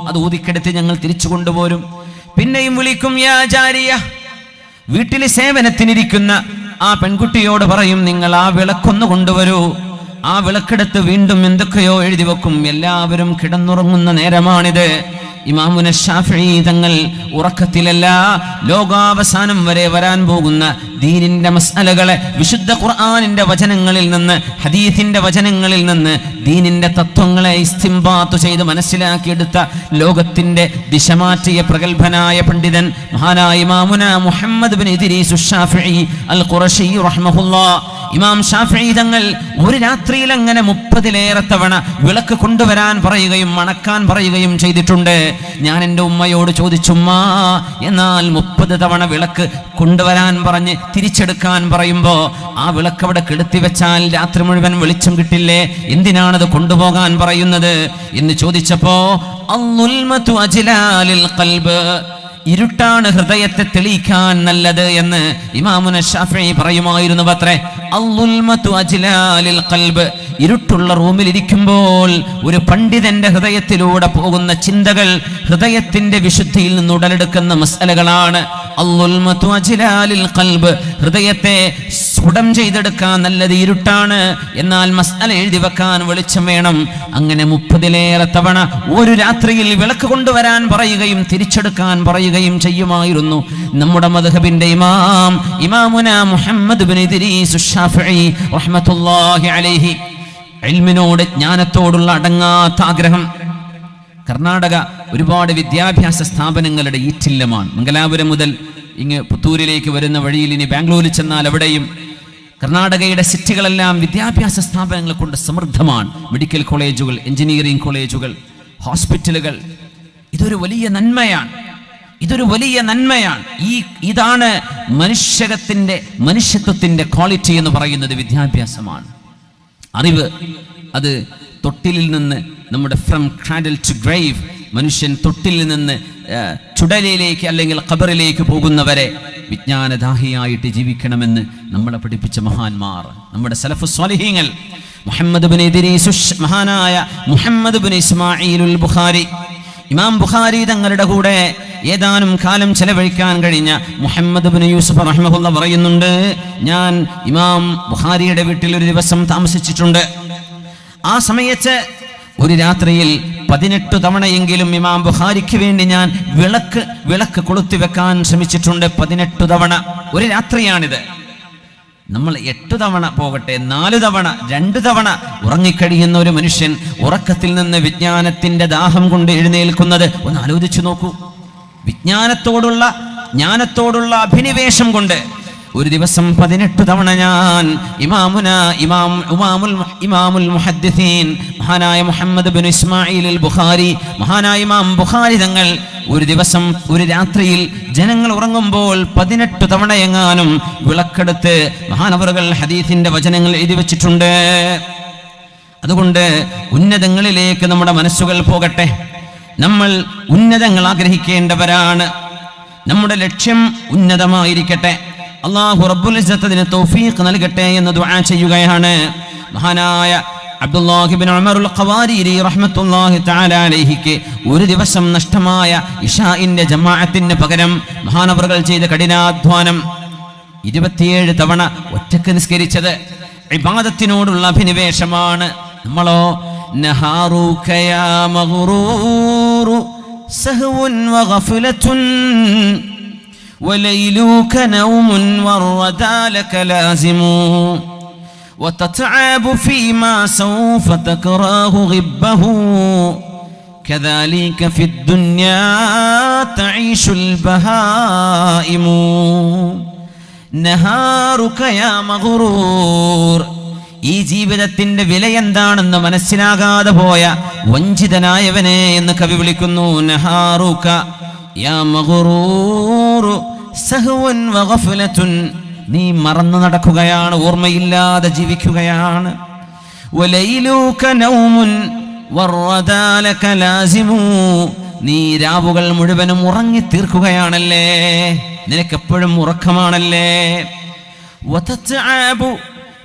അത് ഊതിക്കെടുത്ത് ഞങ്ങൾ തിരിച്ചു കൊണ്ടുപോരും. പിന്നെയും വിളിക്കും, യാ ജാരിയ, വീട്ടിൽ സേവനത്തിനിരിക്കുന്ന ആ പെൺകുട്ടിയോട് പറയും, നിങ്ങൾ ആ വിളക്കൊന്ന് കൊണ്ടുവരൂ. ആ വിളക്കെടുത്ത് വീണ്ടും എന്തൊക്കെയോ എഴുതി വെക്കും. എല്ലാവരും കിടന്നുറങ്ങുന്ന നേരമാണിത്. ഇമാമുന ശാഫിഈ തങ്ങൾ ഉറക്കത്തിലല്ല, ലോകാവസാനം വരെ വരാൻ പോകുന്ന ദീനിന്റെ മസ്അലകളെ വിശുദ്ധ ഖുർആനിന്റെ വചനങ്ങളിൽ നിന്ന്, ഹദീസിന്റെ വചനങ്ങളിൽ നിന്ന് ദീനിന്റെ തത്വങ്ങളെ ഇസ്തിംബാത്ത് ചെയ്ത് മനസ്സിലാക്കിയെടുത്ത ലോകത്തിന്റെ ദിശ മാറ്റിയ പ്രഗത്ഭനായ പണ്ഡിതൻ മഹാനായ ഇമാമുന മുഹമ്മദ് ബിൻ ഇദ്രീസ് ശാഫിഈ അൽ ഖുറശി റഹ്മഹുല്ലാഹ്. ഇമാം ശാഫിഈ തങ്ങൾ ഒരു രാത്രിയിൽ അങ്ങനെ 30-ലേറെ തവണ വിളക്ക് കൊണ്ടുവരാൻ പറയുകയും മണക്കാൻ പറയുകയും ചെയ്തിട്ടുണ്ട്. ഞാൻ എൻ്റെ ഉമ്മയോട് ചോദിച്ചുമ്മാ, എന്നാൽ 30 തവണ വിളക്ക് കൊണ്ടുവരാൻ പറഞ്ഞ് തിരിച്ചെടുക്കാൻ പറയുമ്പോ ആ വിളക്ക് അവിടെ കെടുത്തി വെച്ചാൽ രാത്രി മുഴുവൻ വെളിച്ചം കിട്ടില്ലേ, എന്തിനാണത് കൊണ്ടുപോകാൻ പറയുന്നത് എന്ന് ചോദിച്ചപ്പോ അൽദുൽമതു അജ്ലാലിൽ ഖൽബ്, ഇരുട്ടാണ് ഹൃദയത്തെ തെളിയിക്കാൻ നല്ലത് എന്ന് ഇമാമുന ശാഫിഈ പറയുമായിരുന്നു അത്രേ. അൽദുൽമതു അജ്ലാലിൽ ഖൽബ്, ഇരുട്ടുള്ള റൂമിൽ ഇരിക്കുമ്പോൾ ഒരു പണ്ഡിതന്റെ ഹൃദയത്തിലൂടെ പോകുന്ന ചിന്തകൾ ഹൃദയത്തിന്റെ വിശുദ്ധിയിൽ നിന്ന് ഉടലെടുക്കുന്ന മസ്അലകളാണ്. അൽദുൽമതു അജ്ലാലിൽ ഖൽബ്, ഹൃദയത്തെ സ്ഫുടം ചെയ്തെടുക്കാൻ നല്ലത് ഇരുട്ടാണ്, എന്നാൽ മസ്അല എഴുതി വെക്കാൻ വെളിച്ചം വേണം. അങ്ങനെ 30-ലേറെ തവണ ഒരു രാത്രിയിൽ വിളക്ക് കൊണ്ടുവരാൻ പറയുകയും തിരിച്ചെടുക്കാൻ പറയുകയും ചെയ്യുമായിരുന്നു നമ്മുടെ മദ്ഹബിന്റെ ഇമാമുന മുഹമ്മദ് ബിൻ ഇദ്രീസ് ശാഫിഈ റഹ്മത്തുള്ളാഹി അലൈഹി. ഇൽമിനോട്, ജ്ഞാനത്തോടുള്ള അടങ്ങാത്ത ആഗ്രഹം. കർണാടക ഒരുപാട് വിദ്യാഭ്യാസ സ്ഥാപനങ്ങളുടെ ഈറ്റില്ലമാണ്. മംഗലാപുരം മുതൽ ഇങ്ങ് പുത്തൂരിലേക്ക് വരുന്ന വഴിയിൽ ഇനി ബാംഗ്ലൂരിൽ ചെന്നാൽ അവിടെയും കർണാടകയുടെ സിറ്റികളെല്ലാം വിദ്യാഭ്യാസ സ്ഥാപനങ്ങൾ കൊണ്ട് സമൃദ്ധമാണ്. മെഡിക്കൽ കോളേജുകൾ, എഞ്ചിനീയറിംഗ് കോളേജുകൾ, ഹോസ്പിറ്റലുകൾ. ഇതൊരു വലിയ നന്മയാണ്, ഇതൊരു വലിയ നന്മയാണ്. ഇതാണ് മനുഷ്യത്വത്തിന്റെ ക്വാളിറ്റി എന്ന് പറയുന്നത് വിദ്യാഭ്യാസമാണ്. അറിവ് അത് തൊട്ടിലിൽ നിന്ന്, നമ്മുടെ ഫ്രം ക്രാഡിൽ ടു ഗ്രേവ്, മനുഷ്യൻ തൊട്ടിലിൽ നിന്ന് ചുടലയിലേക്ക് അല്ലെങ്കിൽ ഖബറിലേക്ക് പോകുന്നവരെ വിജ്ഞാനദാഹിയായിട്ട് ജീവിക്കണമെന്ന് നമ്മളെ പഠിപ്പിച്ച മഹാന്മാർ, നമ്മുടെ സലഫു സ്വാലിഹീങ്ങൾ. മുഹമ്മദ് ബിൻ ഇദ്രീസ്, മഹാനായ മുഹമ്മദ് ബിൻ ഇസ്മാഈലുൽ ബുഖാരി, ഇമാം ബുഖാരി തങ്ങളുടെ കൂടെ ഏതാനും കാലം ചെലവഴിക്കാൻ കഴിഞ്ഞ മുഹമ്മദ് ബിൻ യൂസുഫ് റഹ്മഹുല്ലാഹ് പറയുന്നുണ്ട്, ഞാൻ ഇമാം ബുഖാരിയുടെ വീട്ടിൽ ഒരു ദിവസം താമസിച്ചിട്ടുണ്ട്. ആ സമയത്ത് ഒരു രാത്രിയിൽ 18 തവണയെങ്കിലും ഇമാം ബുഖാരിക്ക് വേണ്ടി ഞാൻ വിളക്ക് കൊളുത്തി വെക്കാൻ ശ്രമിച്ചിട്ടുണ്ട്. 18 തവണ ഒരു രാത്രിയാണിത്. നമ്മൾ 8 തവണ പോകട്ടെ, 4 തവണ, 2 തവണ ഉറങ്ങിക്കഴിയുന്ന ഒരു മനുഷ്യൻ ഉറക്കത്തിൽ നിന്ന് വിജ്ഞാനത്തിന്റെ ദാഹം കൊണ്ട് എഴുന്നേൽക്കുന്നത് ഒന്ന് ആലോചിച്ചു നോക്കൂ. ജ്ഞാനത്തോടുള്ള അഭിനിവേശം കൊണ്ട് ഒരു ദിവസം 18 തവണ ഞാൻ ഇമാമുൽ മുഹദ്ദിസീൻ മഹാനായ മുഹമ്മദ് ബിൻ ഇസ്മാഈൽ ബുഖാരി, മഹാനായ ഇമാം ബുഖാരി തങ്ങൾ ഒരു ദിവസം ഒരു രാത്രിയിൽ ജനങ്ങൾ ഉറങ്ങുമ്പോൾ 18 തവണയെങ്ങാനും വിളക്കെടുത്ത് മഹാനവറുകൾ ഹദീസിന്റെ വചനങ്ങൾ എഴുതി വെച്ചിട്ടുണ്ട്. അതുകൊണ്ട് ഉന്നതങ്ങളിലേക്ക് നമ്മുടെ മനസ്സുകൾ പോകട്ടെ. നമ്മൾ ഉന്നതങ്ങൾ ആഗ്രഹിക്കേണ്ടവരാണ്. നമ്മുടെ ലക്ഷ്യം ഉന്നതമായിരിക്കട്ടെ. അല്ലാഹു റബ്ബുൽ ഇസ്സത്ത് അതിന് തൗഫീഖ് നൽകട്ടെ എന്ന് ദുആ ചെയ്യുകയാണ്. മഹാനായ അബ്ദുല്ലാഹി ഇബ്നു ഉമറുൽ ഖവാരിരി റഹ്മത്തുള്ളാഹി തആല അലൈഹിക്ക് ഒരു ദിവസം നഷ്ടമായ ഇശാഇന്റെ ജമാഅത്തിന് പകരം മഹാനവറുകൾ ചെയ്ത കഠിനാധ്വാനം 27 തവണ ഒറ്റക്ക് നിസ്കരിച്ചത് ഇബാദത്തിനോടുള്ള അഭിനിവേശമാണ്. നമ്മളോ നഹാറുക യാ മഗ്റൂറു സഹ്വുൻ വഗഫലത്തുൻ وليلك نوم والردى لك لازم وتتعب فيما سوف تكره غبه كذلك في الدنيا تعيش البهائم نهارك يا مغرور. ഈ ജീവിതത്തിന്റെ വില എന്താണെന്ന് മനസ്സിലാകാതെ പോയ വഞ്ചിതനായവനെ എന്ന് കവി വിളിക്കുന്നു. നഹാറുക യാ മഗ്റൂർ സഹ്വൻ വഗഫലത്തുൻ, നീ മറന്നു നടക്കുകയാണ്, ഓർമ്മയില്ലാതെ ജീവിക്കുകയാണ്. വലൈലുക നൗമുൻ വറദാ ലക ലാസിമു, നീ രാവുകൾ മുഴുവനും ഉറങ്ങി തീർക്കുകയാണല്ലേ, നിനക്കെപ്പോഴും ഉറക്കമാണല്ലേ. വതതഅബു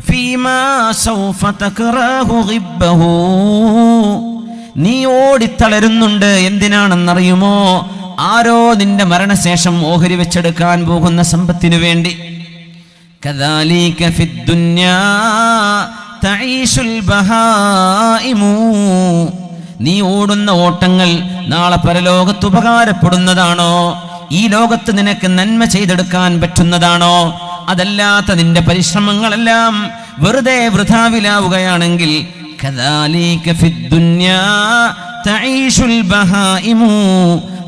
ഫീമാ സൗഫ തക്റഹു ഗിബ്ബഹു, നീ ഓടിത്തളരുന്നുണ്ട്. എന്തിനാണെന്നറിയുമോ? ആരോ നിന്റെ മരണശേഷം ഓഹരി വെച്ചെടുക്കാൻ പോകുന്ന സമ്പത്തിനു വേണ്ടി. കദാലിക ഫിദ്ദുന്യാ തഈശുൽ ബഹായിമു, നീ ഓടുന്ന ഓട്ടങ്ങൾ നാളെ പരലോകത്ത് ഉപകാരപ്പെടുന്നതാണോ? ഈ ലോകത്ത് നിനക്ക് നന്മ ചെയ്തെടുക്കാൻ പറ്റുന്നതാണോ? അതല്ലാത്ത നിന്റെ പരിശ്രമങ്ങളെല്ലാം വെറുതെ വൃഥാവിലാവുകയാണെങ്കിൽ കദാലിക ഫിദ്ദുന്യാ തഈഷുൽ ബഹായിമു,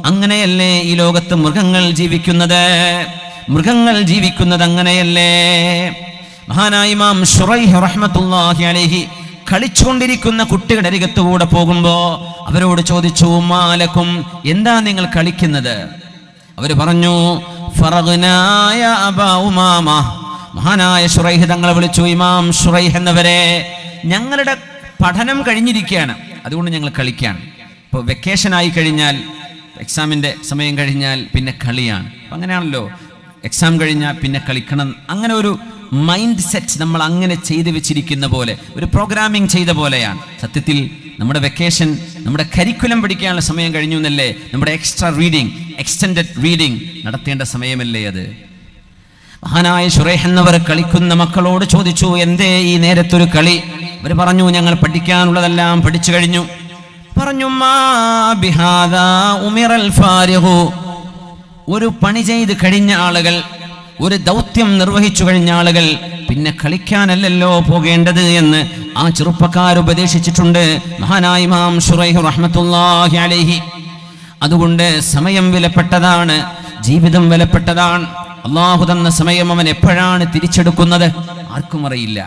അങ്ങനെയല്ലേ ഈ ലോകത്ത് മൃഗങ്ങൾ ജീവിക്കുന്നത് അങ്ങനെയല്ലേ? മഹാനായ ഇമാം ശുറൈഹ് റഹ്മത്തുള്ളാഹി അലൈഹി കളിച്ചുകൊണ്ടിരിക്കുന്ന കുട്ടികളുടെ അരികത്തുകൂടെ പോകുമ്പോ അവരോട് ചോദിച്ചു, മാലക്കും, എന്താ നിങ്ങൾ കളിക്കുന്നത്? അവര് പറഞ്ഞു, ഫറഗ്നായ അബാ ഉമാമ. മഹാനായ ശുറൈഹ് തങ്ങളെ വിളിച്ചു, ഇമാം ശുറൈഹ് എന്നവരെ, ഞങ്ങളുടെ പഠനം കഴിഞ്ഞിരിക്കുകയാണ്, അതുകൊണ്ട് ഞങ്ങൾ കളിക്കുകയാണ്. ഇപ്പോൾ വെക്കേഷൻ ആയി കഴിഞ്ഞാൽ, എക്സാമിൻ്റെ സമയം കഴിഞ്ഞാൽ പിന്നെ കളിയാണ്. അപ്പം അങ്ങനെയാണല്ലോ, എക്സാം കഴിഞ്ഞാൽ പിന്നെ കളിക്കണം. അങ്ങനെ ഒരു മൈൻഡ് സെറ്റ് നമ്മൾ അങ്ങനെ ചെയ്തു വെച്ചിരിക്കുന്ന പോലെ, ഒരു പ്രോഗ്രാമിംഗ് ചെയ്ത പോലെയാണ്. സത്യത്തിൽ നമ്മുടെ വെക്കേഷൻ, നമ്മുടെ കരിക്കുലം പഠിക്കാനുള്ള സമയം കഴിഞ്ഞു എന്നല്ലേ, നമ്മുടെ എക്സ്ട്രാ റീഡിങ്, എക്സ്റ്റെൻഡഡ് റീഡിങ് നടത്തേണ്ട സമയമല്ലേ അത്? മഹാനായ ശുറൈഹ് എന്നവർ കളിക്കുന്ന മക്കളോട് ചോദിച്ചു, എന്തേ ഈ നേരത്തൊരു കളി? അവർ പറഞ്ഞു, ഞങ്ങൾ പഠിക്കാനുള്ളതെല്ലാം പഠിച്ചു കഴിഞ്ഞു. പറഞ്ഞു, മാ ബിഹാദാ ഉമിറൽ ഫാരിഹു, ഒരു പണി ചെയ്ത് കഴിഞ്ഞ ആളുകൾ, ഒരു ദൗത്യം നിർവഹിച്ചു കഴിഞ്ഞ ആളുകൾ പിന്നെ കളിക്കാനല്ലല്ലോ പോകേണ്ടത് എന്ന് ആ ചെറുപ്പക്കാർ ഉപദേശിച്ചിട്ടുണ്ട് മഹാനായ ഇമാം ശുറൈഹ് റഹ്മത്തുള്ളാഹി അലൈഹി. അതുകൊണ്ട് സമയം വിലപ്പെട്ടതാണ്, ജീവിതം വിലപ്പെട്ടതാണ്. അള്ളാഹു തന്ന സമയം അവൻ എപ്പോഴാണ് തിരിച്ചെടുക്കുന്നത് ആർക്കും അറിയില്ല.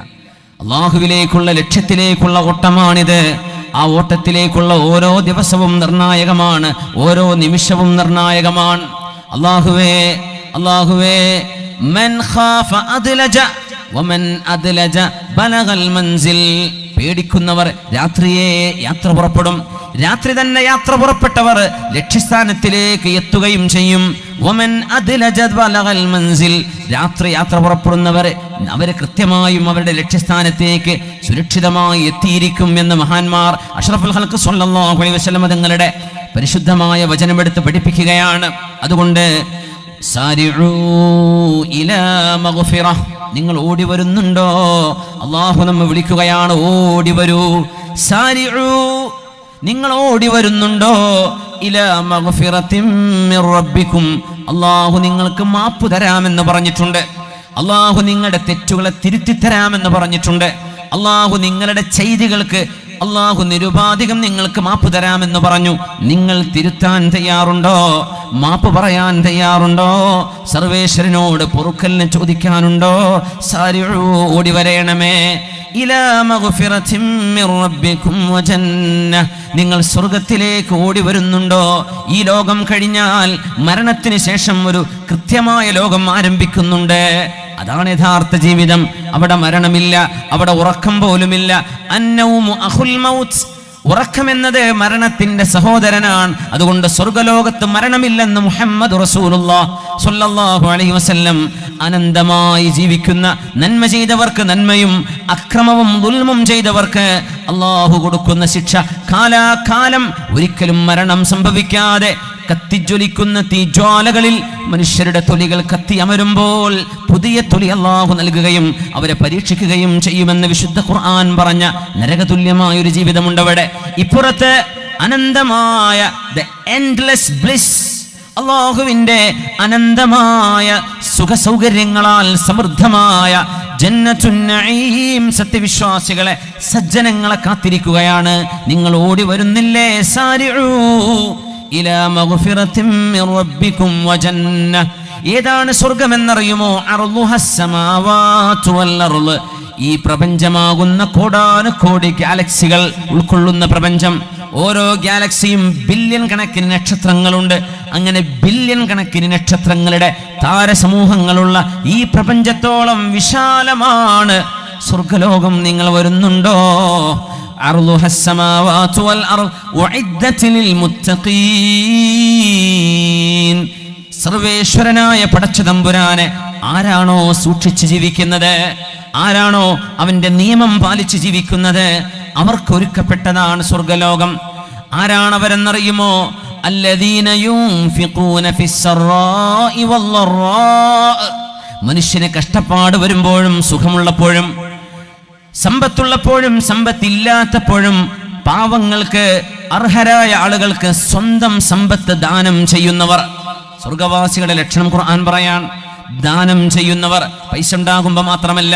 അള്ളാഹുവിലേക്കുള്ള ലക്ഷ്യത്തിലേക്കുള്ള ഓട്ടമാണിത്. ആ ഓട്ടത്തിലേക്കുള്ള ഓരോ ദിവസവും നിർണായകമാണ്, ഓരോ നിമിഷവും നിർണായകമാണ്. അല്ലാഹുവേ മൻ ഖാഫ അദ്ലജ വമൻ അദ്ലജ ബലഗൽ മൻസിൽ. പേടിക്കുന്നവർ രാത്രിയെ യാത്ര പുറപ്പെടും, രാത്രി തന്നെ യാത്ര പുറപ്പെട്ടവർ ലക്ഷ്യസ്ഥാനത്തിലേക്ക് എത്തുകയും ചെയ്യും. വമൻ അദ്ലജ ബലഗൽ മൻസിൽ, രാത്രി യാത്ര പുറപ്പെടുന്നവർ അവരെ കൃത്യമായും അവരുടെ ലക്ഷ്യസ്ഥാനത്തേക്ക് സുരക്ഷിതമായി എത്തിയിരിക്കും എന്ന് മഹാന്മാർ അഷ്റഫുൽ ഖൽഖ് സ്വല്ലല്ലാഹു അലൈഹി വസല്ലം തങ്ങളുടെ പരിശുദ്ധമായ വചനമെടുത്ത് പഠിപ്പിക്കുകയാണ്. അതുകൊണ്ട് സാരിഉ ഇലാ മഗ്ഫിറ, നിങ്ങൾ ഓടി വരുന്നുണ്ടോ? അല്ലാഹു നമ്മെ വിളിക്കുകയാണ്, ഓടി വരൂ. സാരിഉ, നിങ്ങൾ ഓടി വരുന്നുണ്ടോ? ഇലാ മഗ്ഫിറത്തിൻ മിർ റബ്ബിക്കും, അല്ലാഹു നിങ്ങൾക്ക് മാപ്പ് തരാമെന്ന് പറഞ്ഞിട്ടുണ്ട്. അല്ലാഹു നിങ്ങളുടെ തെറ്റുകളെ തിരുത്തി തരാമെന്ന് പറഞ്ഞിട്ടുണ്ട്. അല്ലാഹു നിങ്ങളുടെ ചെയ്തികൾക്ക് അല്ലാഹു നിരുപാധികം നിങ്ങൾക്ക് മാപ്പ് തരാമെന്ന് പറഞ്ഞു. നിങ്ങൾ തിരുത്താൻ തയ്യാറുണ്ടോ? മാപ്പ് പറയാൻ തയ്യാറുണ്ടോ? സർവേശ്വരനോട് പൊറുക്കലിന് ചോദിക്കാനുണ്ടോ? സാരിഉ, ഓടി വരേണമേ. ഇലാ മഗ്ഫിറത്തിൻ മിർ റബ്ബിക്കും വജന്ന, നിങ്ങൾ സ്വർഗത്തിലേക്ക് ഓടി വരുന്നുണ്ടോ? ഈ ലോകം കഴിഞ്ഞാൽ മരണത്തിന് ശേഷം ഒരു കൃത്യമായ ലോകം ആരംഭിക്കുന്നുണ്ട്. അതാണ് യഥാർത്ഥ ജീവിതം. അവിടെ മരണമില്ല, അവിടെ ഉറക്കം പോലുമില്ല. അന്നൗമു അഖുൽ മൗത്ത്, ഉറക്കമെന്നത് മരണത്തിന്റെ സഹോദരനാണ്. അതുകൊണ്ട് സ്വർഗലോകത്ത് മരണമില്ലെന്ന് മുഹമ്മദ് റസൂലുള്ളാഹി സ്വല്ലല്ലാഹു അലൈഹി വസല്ലം. അനന്തമായി ജീവിക്കുന്ന, നന്മ ചെയ്തവർക്ക് നന്മയും അക്രമവും ദുൽമും ചെയ്തവർക്ക് അല്ലാഹു കൊടുക്കുന്ന ശിക്ഷ കാലാകാലം ഒരിക്കലും മരണം സംഭവിക്കാതെ കത്തിജ്വലിക്കുന്ന തീജ്വാലകളിൽ മനുഷ്യരുടെ തൊലികൾ കത്തി അമരുമ്പോൾ പുതിയ തൊലി അല്ലാഹു നൽകുകയും അവരെ പരീക്ഷിക്കുകയും ചെയ്യുമെന്ന് വിശുദ്ധ ഖുർആൻ പറഞ്ഞ നരകതുല്യമായ ഒരു ജീവിതമുണ്ടവിടെ. ഇപ്പുറത്ത് അനന്തമായ ദ എൻഡ്ലെസ് ബ്ലിസ്, അല്ലാഹുവിന്റെ അനന്തമായ സുഖസൗകര്യങ്ങളാൽ സമൃദ്ധമായ ജന്നത്തുൻ നഈം സത്യവിശ്വാസികളെ, സജ്ജനങ്ങളെ കാത്തിരിക്കുകയാണ്. നിങ്ങൾ ഓടി വരുന്നില്ലേ? സാരിഉ ഇലാ മഗ്ഫിറത്തിൻ മിർ റബ്ബിക്കും വജന്ന. ഏതാണ് സ്വർഗമെന്നറിയുമോ? അർളുഹസ് സമാവാതു വൽ അർള്, ഈ പ്രപഞ്ചമാകുന്ന കോടാനുകോടി ഗാലക്സികൾ ഉൾക്കൊള്ളുന്ന പ്രപഞ്ചം. ഓരോ ഗാലക്സിയും ബില്യൺ കണക്കിന് നക്ഷത്രങ്ങളുണ്ട്. അങ്ങനെ ബില്യൺ കണക്കിന് നക്ഷത്രങ്ങളുടെ താരസമൂഹങ്ങളുള്ള ഈ പ്രപഞ്ചത്തോളം വിശാലമാണ് സ്വർഗലോകം. നിങ്ങൾ വരുന്നുണ്ടോ? അർളുഹസ് സമാവാതു വൽ അർള് ഉഇദ്ദത ലിൽ മുത്തഖീൻ. സർവേശ്വരനായ പടച്ചതമ്പുരാനെ ആരാണോ സൂക്ഷിച്ച് ജീവിക്കുന്നത്, ആരാണോ അവന്റെ നിയമം പാലിച്ച് ജീവിക്കുന്നത്, അവർക്കൊരുക്കപ്പെട്ടതാണ് സ്വർഗലോകം. ആരാണവരെന്നറിയുമോ? അല്ലദീന യുൻഫിഖൂന ഫിസ്സറാഇ വല്ലറാഅ്. മനുഷ്യന് കഷ്ടപ്പാട് വരുമ്പോഴും സുഖമുള്ളപ്പോഴും, സമ്പത്തുള്ളപ്പോഴും സമ്പത്തില്ലാത്തപ്പോഴും പാവങ്ങൾക്ക്, അർഹരായ ആളുകൾക്ക് സ്വന്തം സമ്പത്ത് ദാനം ചെയ്യുന്നവർ. സ്വർഗവാസികളുടെ ലക്ഷണം ഖുർആൻ പറയാൻ. ദാനം ചെയ്യുന്നവർ. പൈസ ഉണ്ടാകുമ്പോൾ മാത്രമല്ല,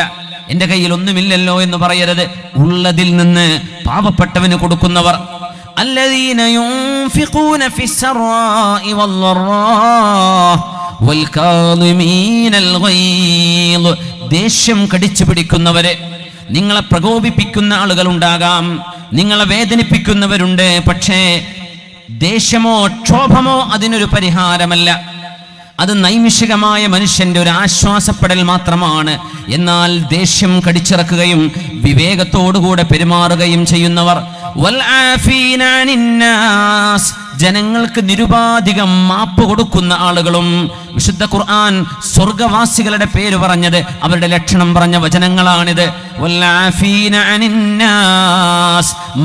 എൻ്റെ കയ്യിൽ ഒന്നുമില്ലല്ലോ എന്ന് പറയരുത്, ഉള്ളതിൽ നിന്ന് പാവപ്പെട്ടവന് കൊടുക്കുന്നവർ. الذين ينفقون في السراء والضراء والكاظمين الغيظ. ദേഷ്യം കടിച്ചു പിടിക്കുന്നവരെ, നിങ്ങളെ പ്രകോപിപ്പിക്കുന്ന ആളുകൾ ഉണ്ടാകാം, നിങ്ങളെ വേദനിപ്പിക്കുന്നവരുണ്ട്. പക്ഷേ ദേഷ്യമോ ക്ഷോഭമോ അതിനൊരു പരിഹാരമല്ല. അത് നൈമിഷികമായ മനുഷ്യന്റെ ഒരു ആശ്വാസപ്പെടൽ മാത്രമാണ്. എന്നാൽ ദേഷ്യം കടിച്ചിറക്കുകയും വിവേകത്തോടുകൂടെ പെരുമാറുകയും ചെയ്യുന്നവർ. ജനങ്ങൾക്ക് നിരുപാധികം മാപ്പ് കൊടുക്കുന്ന ആളുകളും. വിശുദ്ധ ഖുർആൻ സ്വർഗവാസികളുടെ പേര് പറഞ്ഞത്, അവരുടെ ലക്ഷണം പറഞ്ഞ വചനങ്ങളാണിത്.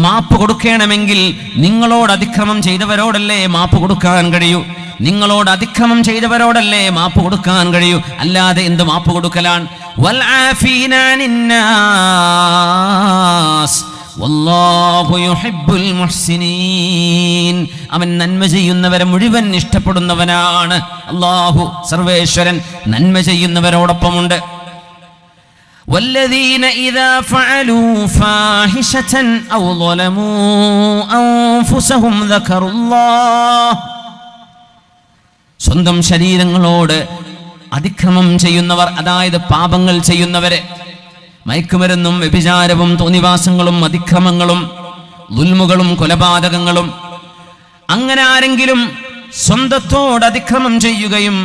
മാപ്പ് കൊടുക്കണമെങ്കിൽ നിങ്ങളോട് അതിക്രമം ചെയ്തവരോടല്ലേ മാപ്പ് കൊടുക്കാൻ കഴിയൂ? നിങ്ങളോട് അതിക്രമം ചെയ്തവരോടല്ലേ മാപ്പ് കൊടുക്കാൻ കഴിയൂ? അല്ലാതെ എന്ത് മാപ്പ് കൊടുക്കലാണ്? വല്ലാഹു യുഹിബ്ബുൽ മുഹ്സിനീൻ. അവൻ നന്മ ചെയ്യുന്നവരെ മുഴുവൻ ഇഷ്ടപ്പെടുന്നവനാണ്. അല്ലാഹു സർവേശ്വരൻ നന്മ ചെയ്യുന്നവരോടൊപ്പമുണ്ട്. വല്ലദീന ഇദാ ഫഅലൂ ഫാഹിശതൻ ഔ ളലമൂ അൻഫുസഹും ദക്കറുല്ലാഹ്. സ്വന്തം ശരീരങ്ങളോട് അതിക്രമം ചെയ്യുന്നവർ, അതായത് പാപങ്ങൾ ചെയ്യുന്നവരെ, മയക്കുമരുന്നും വ്യഭിചാരവും തോന്നിവാസങ്ങളും അതിക്രമങ്ങളും ദുൽമുകളും കൊലപാതകങ്ങളും, അങ്ങനെ ആരെങ്കിലും സ്വന്തത്തോട് അതിക്രമം ചെയ്യുകയും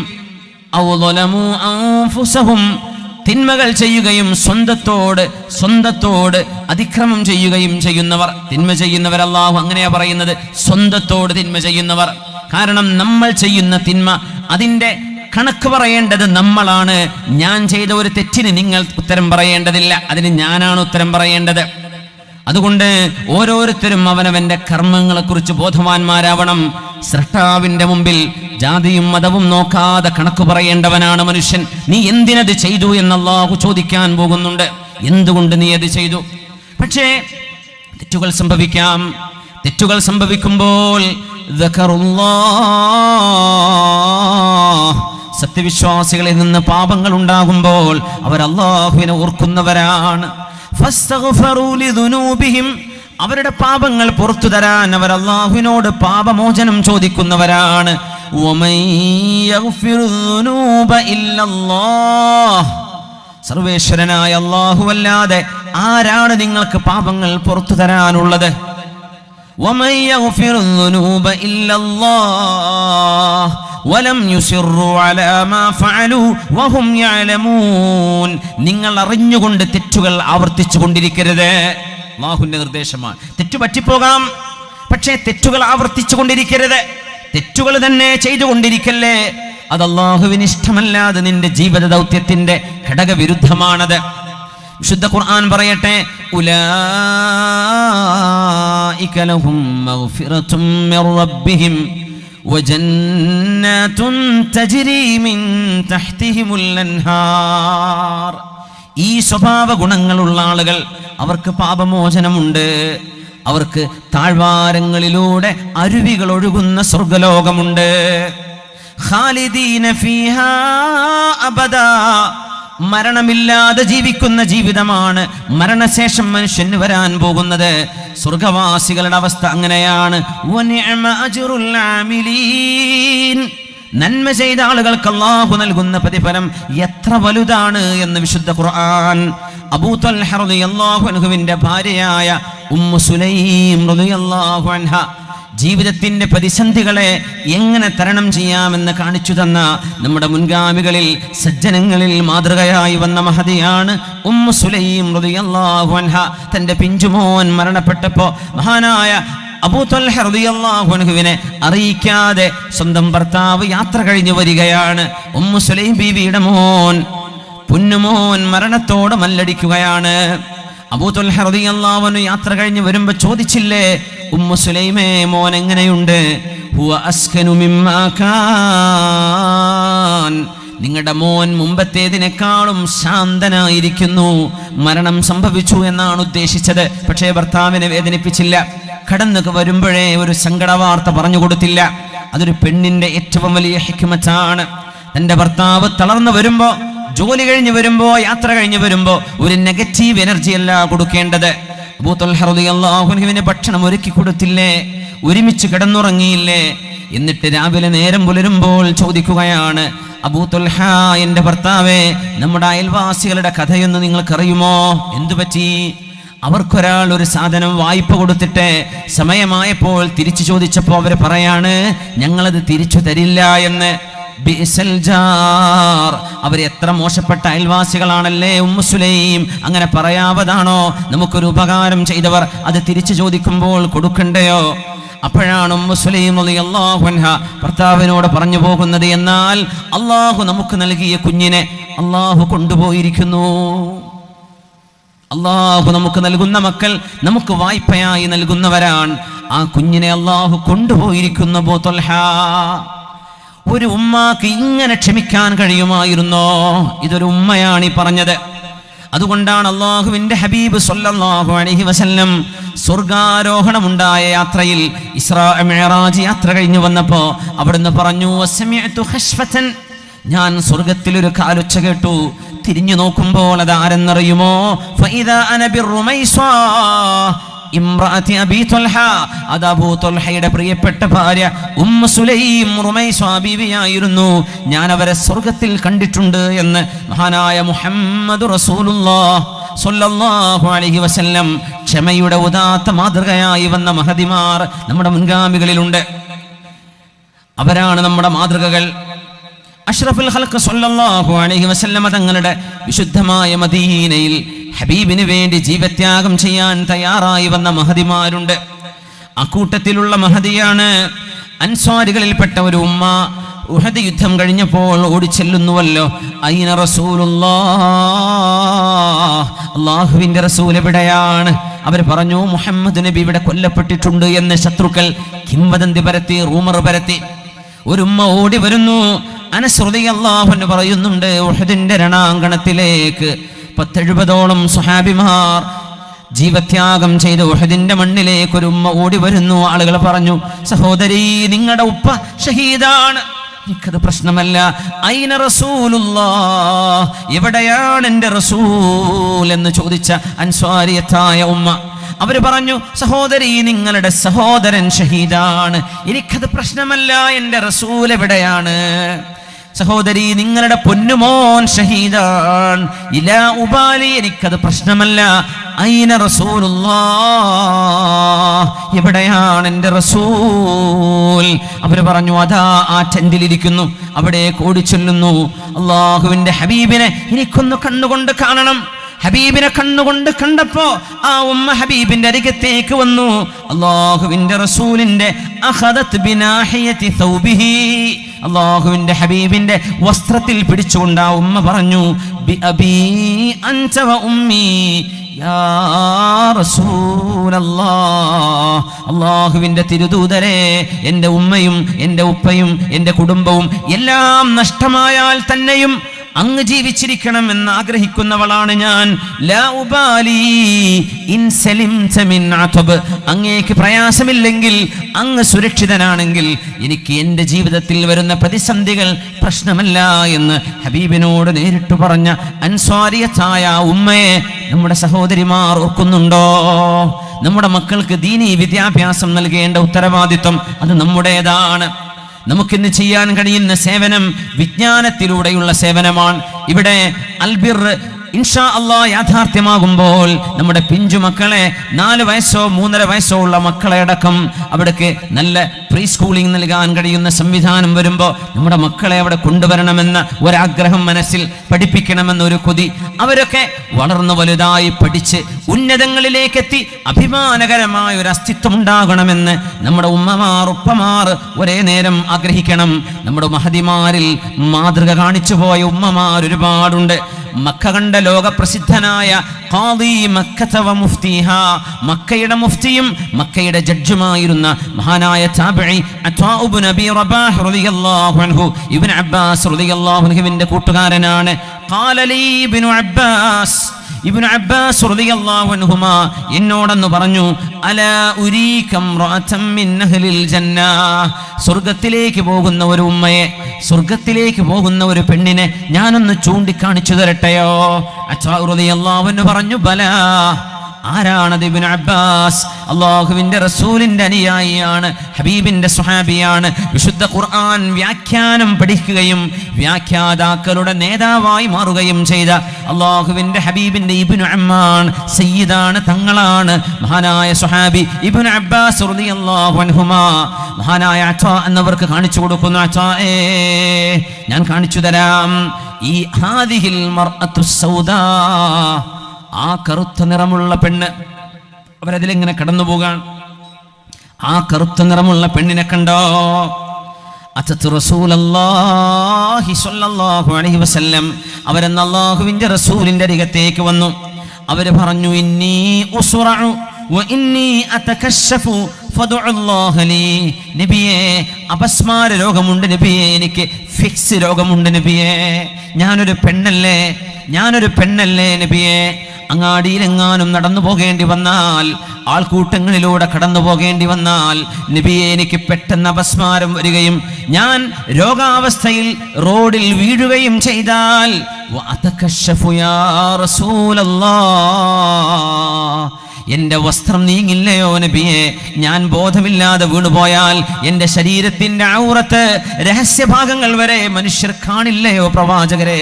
ഔ ളലമൂ അൻഫുസഹും, തിന്മകൾ ചെയ്യുകയും സ്വന്തത്തോട് അതിക്രമം ചെയ്യുകയും ചെയ്യുന്നവർ, തിന്മ ചെയ്യുന്നവർ. അല്ലാഹു അങ്ങനെയാ പറയുന്നത്, സ്വന്തത്തോട് തിന്മ ചെയ്യുന്നവർ. കാരണം നമ്മൾ ചെയ്യുന്ന തിന്മ, അതിൻ്റെ കണക്ക് പറയേണ്ടത് നമ്മളാണ്. ഞാൻ ചെയ്ത ഒരു തെറ്റിന് നിങ്ങൾ ഉത്തരം പറയേണ്ടതില്ല, അതിന് ഞാനാണ് ഉത്തരം പറയേണ്ടത്. അതുകൊണ്ട് ഓരോരുത്തരും അവനവന്റെ കർമ്മങ്ങളെക്കുറിച്ച് ബോധവാന്മാരാവണം. സൃഷ്ടാവിന്റെ മുമ്പിൽ ജാതിയും മതവും നോക്കാതെ കണക്ക് പറയേണ്ടവനാണ് മനുഷ്യൻ. നീ എന്തിനത് ചെയ്തു എന്ന് അല്ലാഹു ചോദിക്കാൻ പോകുന്നുണ്ട്. എന്തുകൊണ്ട് നീ അത് ചെയ്തു? പക്ഷേ തെറ്റുകൾ സംഭവിക്കാം. തെറ്റുകൾ സംഭവിക്കുമ്പോൾ സത്യവിശ്വാസികളിൽ നിന്ന് പാപങ്ങൾ ഉണ്ടാകുമ്പോൾ അവർ അല്ലാഹുവിനെ ഓർക്കുന്നവരാണ്. അവരുടെ പാപങ്ങൾ പുറത്തു തരാൻ അവർ അല്ലാഹുവിനോട് പാപമോചനം ചോദിക്കുന്നവരാണ്. സർവേശ്വരനായ അല്ലാഹു അല്ലാതെ ആരാണ് നിങ്ങൾക്ക് പാപങ്ങൾ പുറത്തു തരാനുള്ളത്? ومن يغفر الذنوب إلا الله ولم يصروا على ما فعلوا وهم يعلمون. നിങ്ങൾ അറിഞ്ഞുകൊണ്ട് തെറ്റുകൾ ആവർത്തിച്ചു കൊണ്ടിരിക്കരുത്. അല്ലാഹുവിന്റെ നിർദ്ദേശമാണ്. തെറ്റു പറ്റിപ്പോകാം, പക്ഷേ തെറ്റുകൾ ആവർത്തിച്ചു കൊണ്ടിരിക്കരുത്. തെറ്റുകൾ തന്നെ ചെയ്തുകൊണ്ടിരിക്കല്ലേ. അത് അല്ലാഹുവിന് ഇഷ്ടമല്ലാതെ നിന്റെ ജീവിത ദൗത്യത്തിന്റെ ഘടകവിരുദ്ധമാണത്. വിശുദ്ധ ഖുർആൻ പറയട്ടെ, ഉലൈക ലഹും മഗ്ഫിറതും മിർ റബ്ബിഹിം വജന്നാതുൻ തജ്രി മിൻ തഹ്തിഹിമുൽ അൻഹാർ. ഈ സ്വഭാവ ഗുണങ്ങളുള്ള ആളുകൾ, അവർക്ക് പാപമോചനമുണ്ട്. അവർക്ക് താഴ്വാരങ്ങളിലൂടെ അരുവികൾ ഒഴുകുന്ന സ്വർഗ്ഗലോകമുണ്ട്. ഖാലിദീന ഫീഹാ അബദാ. മരണമില്ലാതെ ജീവിക്കുന്ന ജീവിതമാണ് മരണശേഷം മനുഷ്യന് വരാൻ പോകുന്നത്. സ്വർഗവാസികളുടെ അവസ്ഥ അങ്ങനെയാണ്. വനിഅമ അജ്റുൽ ആമിലീൻ. നന്മ ചെയ്ത ആളുകൾക്ക് അല്ലാഹു നൽകുന്ന പ്രതിഫലം എത്ര വലുതാണ് എന്ന് വിശുദ്ധ ഖുർആൻ. അബൂ തൽഹ റളിയല്ലാഹു അൻഹുവിന്റെ ഭാര്യയായ ഉമ്മു സുലൈം റളിയല്ലാഹു അൻഹ ജീവിതത്തിന്റെ പ്രതിസന്ധികളെ എങ്ങനെ തരണം ചെയ്യാമെന്ന് കാണിച്ചു തന്ന നമ്മുടെ മുൻഗാമികളിൽ സജ്ജനങ്ങളിൽ മാതൃകയായി വന്ന മഹദിയാണ് ഉമ്മു സുലൈം റളിയല്ലാഹു അൻഹ. തന്റെ പിഞ്ചുമോൻ മരണപ്പെട്ടപ്പോൾ മഹാനായ അബൂ തൽഹ റളിയല്ലാഹു അൻഹുവിനെ അറിയിക്കാതെ സ്വന്തം ഭർത്താവ് യാത്ര കഴിഞ്ഞു വരികയാണ്. ഉമ്മു സുലൈം ബീവിയുടെ മോൻ, പൊന്നുമോൻ മരണത്തോട് മല്ലടിക്കുകയാണ്. അബൂ തൽഹ റളിയല്ലാഹു അൻഹു യാത്ര കഴിഞ്ഞ് വരുമ്പോൾ ചോദിച്ചില്ലേ, ഉമ്മു സുലൈമേ, മോൻ എങ്ങനെയുണ്ട്? ഹുവ അസ്കനു മിമ്മാ കാൻ. നിങ്ങളുടെ മോൻ മുമ്പത്തേതിനേക്കാളും ശാന്തനായിരിക്കുന്നു. മരണം സംഭവിച്ചു എന്നാണ് ഉദ്ദേശിച്ചത്, പക്ഷേ ഭർത്താവിനെ വേദനിപ്പിച്ചില്ല. കടന്നു വരുമ്പോഴേ ഒരു സങ്കട വാർത്ത പറഞ്ഞു കൊടുത്തില്ല. അതൊരു പെണ്ണിന്റെ ഏറ്റവും വലിയ ഹിക്മത്താണ്. തന്റെ ഭർത്താവ് തളർന്നു വരുമ്പോ, ജോലി കഴിഞ്ഞ് വരുമ്പോ, യാത്ര കഴിഞ്ഞ് വരുമ്പോ ഒരു നെഗറ്റീവ് എനർജി അല്ല കൊടുക്കേണ്ടത്. അബൂ ത്വൽഹ റളിയല്ലാഹു അൻഹുവിന് ഭക്ഷണം ഒരുക്കി കൊടുത്തില്ലേ, ഒരുമിച്ച് കിടന്നുറങ്ങിയില്ലേ? എന്നിട്ട് രാവിലെ നേരം പുലരുമ്പോൾ ചോദിക്കുകയാണ്, അബൂ ത്വൽഹ, എന്റെ ഭർത്താവേ, നമ്മുടെ അയൽവാസികളുടെ കഥയൊന്ന് നിങ്ങൾക്കറിയുമോ? എന്തു പറ്റി? അവർക്കൊരാൾ ഒരു സാധനം വായ്പ കൊടുത്തിട്ട് സമയമായപ്പോൾ തിരിച്ചു ചോദിച്ചപ്പോൾ അവർ പറയാണ്, ഞങ്ങളത് തിരിച്ചു തരില്ല എന്ന്. ബിഅ്സൽ ജാർ, അവർ എത്ര മോശപ്പെട്ട അയൽവാസികളാണല്ലേ ഉമ്മു സുലൈം. അങ്ങനെ പറയാവതാണോ? നമുക്കൊരു ഉപകാരം ചെയ്തവർ അത് തിരിച്ചു ചോദിക്കുമ്പോൾ കൊടുക്കണ്ടയോ? അപ്പോഴാണ് ഉമ്മു സുലൈം റളിയല്ലാഹു അൻഹ ഭർത്താവിനോട് പറഞ്ഞു പോകുന്നത്, എന്നാൽ അള്ളാഹു നമുക്ക് നൽകിയ കുഞ്ഞിനെ അള്ളാഹു കൊണ്ടുപോയിരിക്കുന്നു. അള്ളാഹു നമുക്ക് നൽകുന്ന മക്കൾ നമുക്ക് വായ്പയായി നൽകുന്നവരാണ്. ആ കുഞ്ഞിനെ അള്ളാഹു കൊണ്ടുപോയിരിക്കുന്നു. അബൂ ത്വൽഹ, ഒരു ഉമ്മാക്ക് ഇങ്ങനെ ക്ഷമിക്കാൻ കഴിയുമായിരുന്നോ? ഇതൊരു ഉമ്മയാണ് ഈ പറഞ്ഞത്. അതുകൊണ്ടാണ് അള്ളാഹുവിന്റെ ഹബീബ് സ്വല്ലല്ലാഹു അലൈഹി വസല്ലം സ്വർഗാരോഹണമുണ്ടായ യാത്രയിൽ, ഇസ്രാ മിഅ്റാജ് യാത്ര കഴിഞ്ഞു വന്നപ്പോ അവിടുന്ന് പറഞ്ഞു, വസമിഅതു ഖശ്ഫതൻ, ഞാൻ സ്വർഗത്തിൽ ഒരു കാലൊച്ച കേട്ടു. തിരിഞ്ഞു നോക്കുമ്പോൾ അത് ആരെന്നറിയുമോ? ഫഇദാ അന ബിറുമൈസാ ഇംറഅതി അബീ ത്വൽഹ, അത് അബൂ ത്വൽഹയുടെ പ്രിയപ്പെട്ട ഭാര്യ ഉമ്മു സുലൈം റുമൈസാ ബീവിയായിരുന്നു. ഞാൻ അവരെ സ്വർഗത്തിൽ കണ്ടിട്ടുണ്ട് എന്ന് മഹാനായ മുഹമ്മദ് റസൂലുള്ളാഹി സ്വല്ലല്ലാഹു അലൈഹി വസല്ലം ക്ഷമയുടെ ഉദാത്ത മാതൃകയായി വന്ന മഹദിമാർ നമ്മുടെ മുൻഗാമികളിലുണ്ട്. അവരാണ് നമ്മുടെ മാതൃകകൾ. അഷ്റഫുൽ ഖൽഖ് സ്വല്ലല്ലാഹു അലൈഹി വസല്ലം തങ്ങളുടെ വിശുദ്ധമായ മദീനയിൽ ഹബീബിന് വേണ്ടി ജീവത്യാഗം ചെയ്യാൻ തയ്യാറായി വന്ന മഹദിമാരുണ്ട്. അക്കൂട്ടത്തിലുള്ള മഹദിയാണ് അൻസ്വാരികളിൽപ്പെട്ട ഒരു ഉമ്മ. ഉഹദ് യുദ്ധം കഴിഞ്ഞപ്പോൾ ഓടിച്ചെല്ലുന്നുവല്ലോ, ഐന റസൂലുള്ളാഹ്, അല്ലാഹുവിന്റെ റസൂൽ എവിടെയാണ്? അവർ പറഞ്ഞു, മുഹമ്മദ് നബി ഇവിടെ കൊല്ലപ്പെട്ടിട്ടുണ്ട് എന്ന് ശത്രുക്കൾ കിംവദന്തി പരത്തി, റൂമർ പരത്തി. ഒരു ഉമ്മ ഓടി വരുന്നു. അനസ് റളിയല്ലാഹു അൻഹു പറയുന്നുണ്ട്, ഉഹദിന്റെ രണാങ്കണത്തിലേക്ക് 70-ഓളം സ്വഹാബിമാർ ജീവത്യാഗം ചെയ്ത് ഉഹദിന്റെ മണ്ണിലേക്ക് ഒരു ഉമ്മ ഓടി വരുന്നു. ആളുകൾ പറഞ്ഞു, സഹോദരി, നിങ്ങളുടെ ഉപ്പ ഷഹീദാണ്, എനിക്കത് പ്രശ്നമല്ല. ഐന റസൂലുള്ളാഹ്, എവിടെയാണ് എൻ്റെ റസൂൽ എന്ന് ചോദിച്ച അൻസ്വാരിയത്തായ ഉമ്മ. അവര് പറഞ്ഞു, സഹോദരി, നിങ്ങളുടെ സഹോദരൻ ഷഹീദാണ്, എനിക്കത് പ്രശ്നമല്ല, എൻ്റെ റസൂൽ എവിടെയാണ്? സഹോദരി, നിങ്ങളുടെ പൊന്നുമോൻ ഷഹീദാൻ, ഇലാ ഉബാലി, എനിക്കത് പ്രശ്നമല്ല. ഐന റസൂലുള്ളാഹ്, എവിടെയാണ് എൻ്റെ റസൂൽ? അവര് പറഞ്ഞു, അതാ ആ ടെന്റിലിരിക്കുന്നു. അവിടെ ഓടിച്ചെല്ലുന്നു. അള്ളാഹുവിന്റെ ഹബീബിനെ എനിക്കൊന്ന് കണ്ണുകൊണ്ട് കാണണം. ഹബീബിനെ കണ്ണുകൊണ്ട് കണ്ടപ്പോ ആ ഉമ്മ ഹബീബിന്റെ അരികത്തേക്ക് വന്നു. അല്ലാഹുവിന്റെ റസൂലിന്റെ അഖദത് ബിനാഹിയതി തൗബിഹി, അല്ലാഹുവിന്റെ ഹബീബിന്റെ വസ്ത്രത്തിൽ പിടിച്ചുകൊണ്ട് ആ ഉമ്മ പറഞ്ഞു, ബി അബീ അൻത വ ഉമ്മി യാ റസൂലല്ലാഹ്, അല്ലാഹുവിന്റെ തിരുദൂതരെ, എൻ്റെ ഉമ്മയും എൻ്റെ ഉപ്പയും എൻ്റെ കുടുംബവും എല്ലാം നഷ്ടമായാൽ തന്നെയും അങ്ങ് ജീവിച്ചിരിക്കണം എന്ന് ആഗ്രഹിക്കുന്നവളാണ് ഞാൻ. ലാ ഉബാലി ഇൻ സലിംത മിൻ അതബ്, അങ്ങേക്ക് പ്രയാസമില്ലെങ്കിൽ, അങ്ങ് സുരക്ഷിതനാണെങ്കിൽ എനിക്ക് എൻ്റെ ജീവിതത്തിൽ വരുന്ന പ്രതിസന്ധികൾ പ്രശ്നമല്ല എന്ന് ഹബീബിനോട് നേരിട്ട് പറഞ്ഞ അൻസ്വാരിയത്തായ ഉമ്മയെ നമ്മുടെ സഹോദരിമാർ ഓർക്കുന്നുണ്ടോ? നമ്മുടെ മക്കൾക്ക് ദീനീ വിദ്യാഭ്യാസം നൽകേണ്ട ഉത്തരവാദിത്വം അത് നമ്മുടേതാണ്. നമുക്കിന്ന് ചെയ്യാൻ കഴിയുന്ന സേവനം വിജ്ഞാനത്തിലൂടെയുള്ള സേവനമാണ്. ഇവിടെ അൽബിർ ഇൻഷാ അല്ലാഹ് യാഥാർത്ഥ്യമാകുമ്പോൾ നമ്മുടെ പിഞ്ചു മക്കളെ 4 വയസ്സോ 3.5 വയസ്സോ ഉള്ള മക്കളെ അടക്കം അവിടേക്ക് നല്ല പ്രീ സ്കൂളിംഗ് നൽകാൻ കഴിയുന്ന സംവിധാനം വരുമ്പോൾ നമ്മുടെ മക്കളെ അവിടെ കൊണ്ടുവരണമെന്ന ഒരാഗ്രഹം മനസ്സിൽ, പഠിപ്പിക്കണമെന്ന ഒരു കൊതി, അവരൊക്കെ വളർന്നു വലുതായി പഠിച്ച് ഉന്നതങ്ങളിലേക്കെത്തി അഭിമാനകരമായ ഒരു അസ്തിത്വം ഉണ്ടാകണമെന്ന് നമ്മുടെ ഉമ്മമാർ ഉപ്പമാർ ഒരേ നേരം ആഗ്രഹിക്കണം. നമ്മുടെ മഹദിമാരിൽ മാതൃക കാണിച്ചു പോയ ഉമ്മമാർ ഒരുപാടുണ്ട്. മക്ക കണ്ട ലോകപ്രസിദ്ധനായ ഖാദി മക്കത വ മുഫ്തിഹാ, മക്കയുടെ മുഫ്തിയും മക്കയുടെ ജഡ്ജുമായിരുന്ന മഹാനായ താബിഈ അത്വാ ഇബ്നു അബീ റബാഹ് റളിയല്ലാഹു അൻഹു, ഇബ്നു അബ്ബാസ് റളിയല്ലാഹു അൻഹുവിന്റെ കൂട്ടുകാരനാണ്. ഖാല ലീ ഇബ്നു അബ്ബാസ്, ഇബ്നു അബ്ബാസ് റളിയല്ലാഹു അൻഹുമാ എന്നോടെന്ന് പറഞ്ഞു, അലാ ഉരീകം റഅതം മിൻ അഹ്ലിൽ ജന്ന, സ്വർഗ്ഗത്തിലേക്ക് പോകുന്ന ഒരു ഉമ്മയെ, സ്വർഗ്ഗത്തിലേക്ക് പോകുന്ന ഒരു പെണ്ണിനെ ഞാനൊന്ന് ചൂണ്ടിക്കാണിച്ചു തരട്ടെയോ? അത്താ റളിയല്ലാഹു അൻഹു പറഞ്ഞു, ബലാ. ആരാണത്? Ibn Abbas. അല്ലാഹുവിന്റെ റസൂലിന്റെ അനുയായിയാണ്, ഹബീബിന്റെ സ്വഹാബിയാണ്. വിശുദ്ധ ഖുർആൻ വ്യാഖ്യാനം പഠിക്കുകയും വ്യാഖ്യാതാക്കളുടെ നേതാവായി മാറുകയും ചെയ്ത അല്ലാഹുവിന്റെ ഹബീബിന്റെ ഇബ്നു അമ്മാൻ സയ്യിദാണ്, തങ്ങളാണ് മഹാനായ സ്വഹാബി ഇബ്നു അബ്ബാസ് റളിയല്ലാഹു അൻഹുമാ. മഹാനായ അത്താ എന്നവർക്ക് കാണിച്ചു കൊടുക്കുന്നു, അത്താ ഞാൻ കാണിച്ചു തരാം. ഈ ഹാദിഹിൽ മർഅത്തുസ് സൗദാ, ആ കറുത്ത നിറമുള്ള പെണ്ണ്, അവരതിലെങ്ങനെ കടന്നു പോകാൻ. ആ കറുത്ത നിറമുള്ള പെണ്ണിനെ കണ്ടോ? അത്തത്ത് റസൂലല്ലാഹി സ്വല്ലല്ലാഹു അലൈഹി വസല്ലം, അവരെന്ന് അല്ലാഹുവിന്റെ റസൂലിന്റെ അരികത്തേക്ക് വന്നു. അവര് പറഞ്ഞു, ഇന്നി ഉസ്റഉ വ ഇന്നി അതകശഫു ഫദുഅല്ലാഹ ലീ. നബിയേ, അപസ്മാര രോഗമുണ്ട് നബിയേ, എനിക്ക് ഫിക്സ് രോഗമുണ്ട് നബിയേ. ഞാനൊരു പെണ്ണല്ലേ നബിയേ. അങ്ങാടിയിലെങ്ങാനും നടന്നു പോകേണ്ടി വന്നാൽ, ആൾക്കൂട്ടങ്ങളിലൂടെ കടന്നു പോകേണ്ടി വന്നാൽ നബിയെ, എനിക്ക് പെട്ടെന്ന് അപസ്മാരം വരികയും ഞാൻ രോഗാവസ്ഥയിൽ റോഡിൽ വീഴുകയും ചെയ്താൽ എന്റെ വസ്ത്രം നീങ്ങില്ലയോ നബിയെ? ഞാൻ ബോധമില്ലാതെ വീണുപോയാൽ എന്റെ ശരീരത്തിന്റെ ഔറത്ത്, രഹസ്യഭാഗങ്ങൾ വരെ മനുഷ്യർ കാണില്ലയോ പ്രവാചകരെ?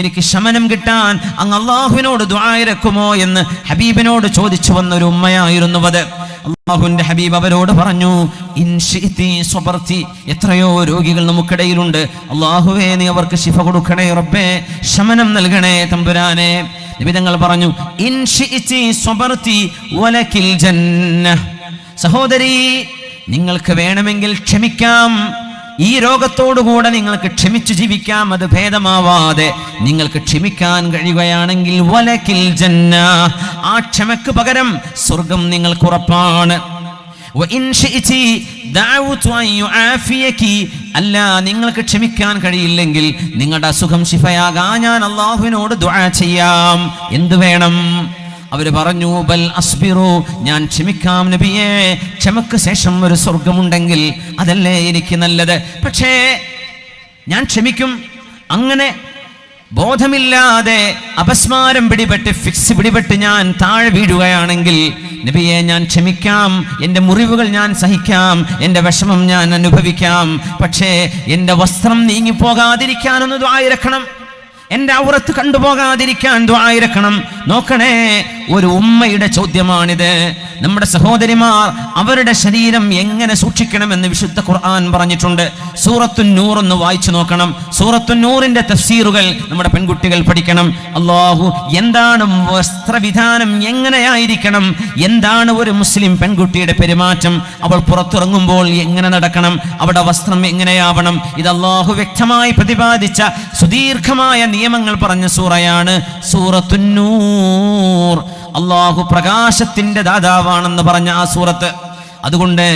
എനിക്ക് ശമനം കിട്ടാൻ അങ്ങ് അല്ലാഹുവിനോട് ദുആ ഇറക്കുമോ എന്ന് ഹബീബിനോട് ചോദിച്ചു വന്ന ഒരു ഉമ്മയായിരുന്നു അത്. അല്ലാഹുവിന്റെ ഹബീബ് അവരോട് പറഞ്ഞു, ഇൻഷിഇതി സ്വബർതി. എത്രയോ രോഗികൾ നമുക്കിടയിലുണ്ട്. അല്ലാഹുവേ, നീ അവർക്ക് ശിഫ കൊടുക്കണേ റബ്ബേ, ശമനം നൽകണേ തമ്പുരാനെ. നബി തങ്ങൾ പറഞ്ഞു, ഇൻഷിഇതി സ്വബർതി വലകിൽ ജന്ന. സഹോദരി, നിങ്ങൾക്ക് വേണമെങ്കിൽ ക്ഷമിക്കാം. ഈ രോഗത്തോടുകൂടെ നിങ്ങൾക്ക് ക്ഷമിച്ചു ജീവിക്കാം. അത് ഭേദമാവാതെ നിങ്ങൾക്ക് ക്ഷമിക്കാൻ കഴിയുകയാണെങ്കിൽ വലകിൽ ജന്ന, ആ ക്ഷമക്ക് പകരം സ്വർഗം നിങ്ങൾക്ക് ഉറപ്പാണ്. അല്ല, നിങ്ങൾക്ക് ക്ഷമിക്കാൻ കഴിയില്ലെങ്കിൽ നിങ്ങളുടെ അസുഖം ശിഫയാകാൻ ഞാൻ അല്ലാഹുവിനോട് ദുആ ചെയ്യാം. എന്ത് വേണം? അവര് പറഞ്ഞു, ബൽ അസ്ബിറു, ഞാൻ ക്ഷമിക്കാം നബിയേ. ക്ഷമക്ക് ശേഷം ഒരു സ്വർഗമുണ്ടെങ്കിൽ അതല്ലേ എനിക്ക് നല്ലത്. പക്ഷേ ഞാൻ ക്ഷമിക്കും. അങ്ങനെ ബോധമില്ലാതെ അപസ്മാരം പിടിപെട്ട്, ഫിക്സ് പിടിപെട്ട് ഞാൻ താഴെ വീഴുകയാണെങ്കിൽ നബിയെ, ഞാൻ ക്ഷമിക്കാം. എൻ്റെ മുറിവുകൾ ഞാൻ സഹിക്കാം, എൻ്റെ വിഷമം ഞാൻ അനുഭവിക്കാം. പക്ഷേ എൻ്റെ വസ്ത്രം നീങ്ങിപ്പോകാതിരിക്കാനൊന്ന് ദുആ ഇറക്കണം. എൻ്റെ ഔറത്ത് കണ്ടുപോകാതിരിക്കാൻ ദുആ ഇറക്കണം. നോക്കണേ, ഒരു ഉമ്മയുടെ ചോദ്യമാണിത്. നമ്മുടെ സഹോദരിമാർ അവരുടെ ശരീരം എങ്ങനെ സൂക്ഷിക്കണമെന്ന് വിശുദ്ധ ഖുർആൻ പറഞ്ഞിട്ടുണ്ട്. സൂറത്തുൻ നൂർ ഒന്ന് വായിച്ചു നോക്കണം. സൂറത്തുൻ നൂറിന്റെ തഫ്സീറുകൾ നമ്മുടെ പെൺകുട്ടികൾ പഠിക്കണം. അല്ലാഹു എന്താണ് വസ്ത്രവിധാനം, എങ്ങനെയായിരിക്കണം, എന്താണ് ഒരു മുസ്ലിം പെൺകുട്ടിയുടെ പെരുമാറ്റം, അവൾ പുറത്തിറങ്ങുമ്പോൾ എങ്ങനെ നടക്കണം, അവിടെ വസ്ത്രം എങ്ങനെയാവണം, ഇത് അല്ലാഹു വ്യക്തമായി പ്രതിപാദിച്ച സുദീർഘമായ നിയമങ്ങൾ പറഞ്ഞ സൂറയാണ് സൂറത്തുൻ നൂർ. അല്ലാഹു പ്രകാശത്തിന്റെ ദാതാവാണെന്ന് പറഞ്ഞ ആ സൂറത്ത്. അതുകൊണ്ട്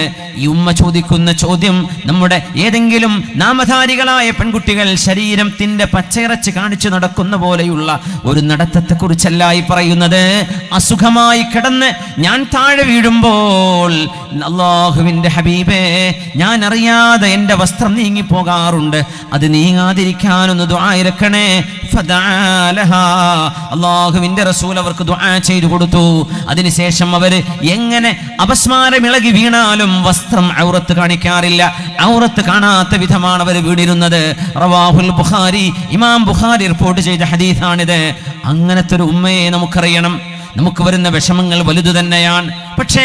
ഈ ഉമ്മ ചോദിക്കുന്ന ചോദ്യം, നമ്മുടെ ഏതെങ്കിലും നാമധാരികളായ പെൺകുട്ടികൾ ശരീരത്തിന്റെ പച്ചയിറച്ച് കാണിച്ചു നടക്കുന്ന പോലെയുള്ള ഒരു നടത്തത്തെ കുറിച്ചല്ല ഈ പറയുന്നത്. അസുഖമായി കിടന്ന് ഞാൻ താഴെ വീഴുമ്പോൾ അല്ലാഹുവിന്റെ ഹബീബേ, ഞാൻ അറിയാതെ എൻ്റെ വസ്ത്രം നീങ്ങിപ്പോകാറുണ്ട്. അത് നീങ്ങാതിരിക്കാനൊന്ന് ദുആ ഇറക്കണേ. അല്ലാഹുവിന്റെ റസൂൽ അവർക്ക് ദുആ ചെയ്തു കൊടുത്തു. അതിനുശേഷം അവര് എങ്ങനെ അപസ്മാരം ഇളകി വീണാലും വസ്ത്രം ഔറത്ത് കാണിക്കാറില്ല. ഔറത്ത് കാണാത്ത വിധമാണ് അവർ വീണിരുന്നത്. റവാഹുൽ ബുഖാരി, ഇമാം ബുഖാരി റിപ്പോർട്ട് ചെയ്ത ഹദീസാണിത്. അങ്ങനത്തെ ഒരു ഉമ്മയെ നമുക്കറിയണം. നമുക്ക് വരുന്ന വിഷമങ്ങൾ വലുതു തന്നെയാണ്. പക്ഷേ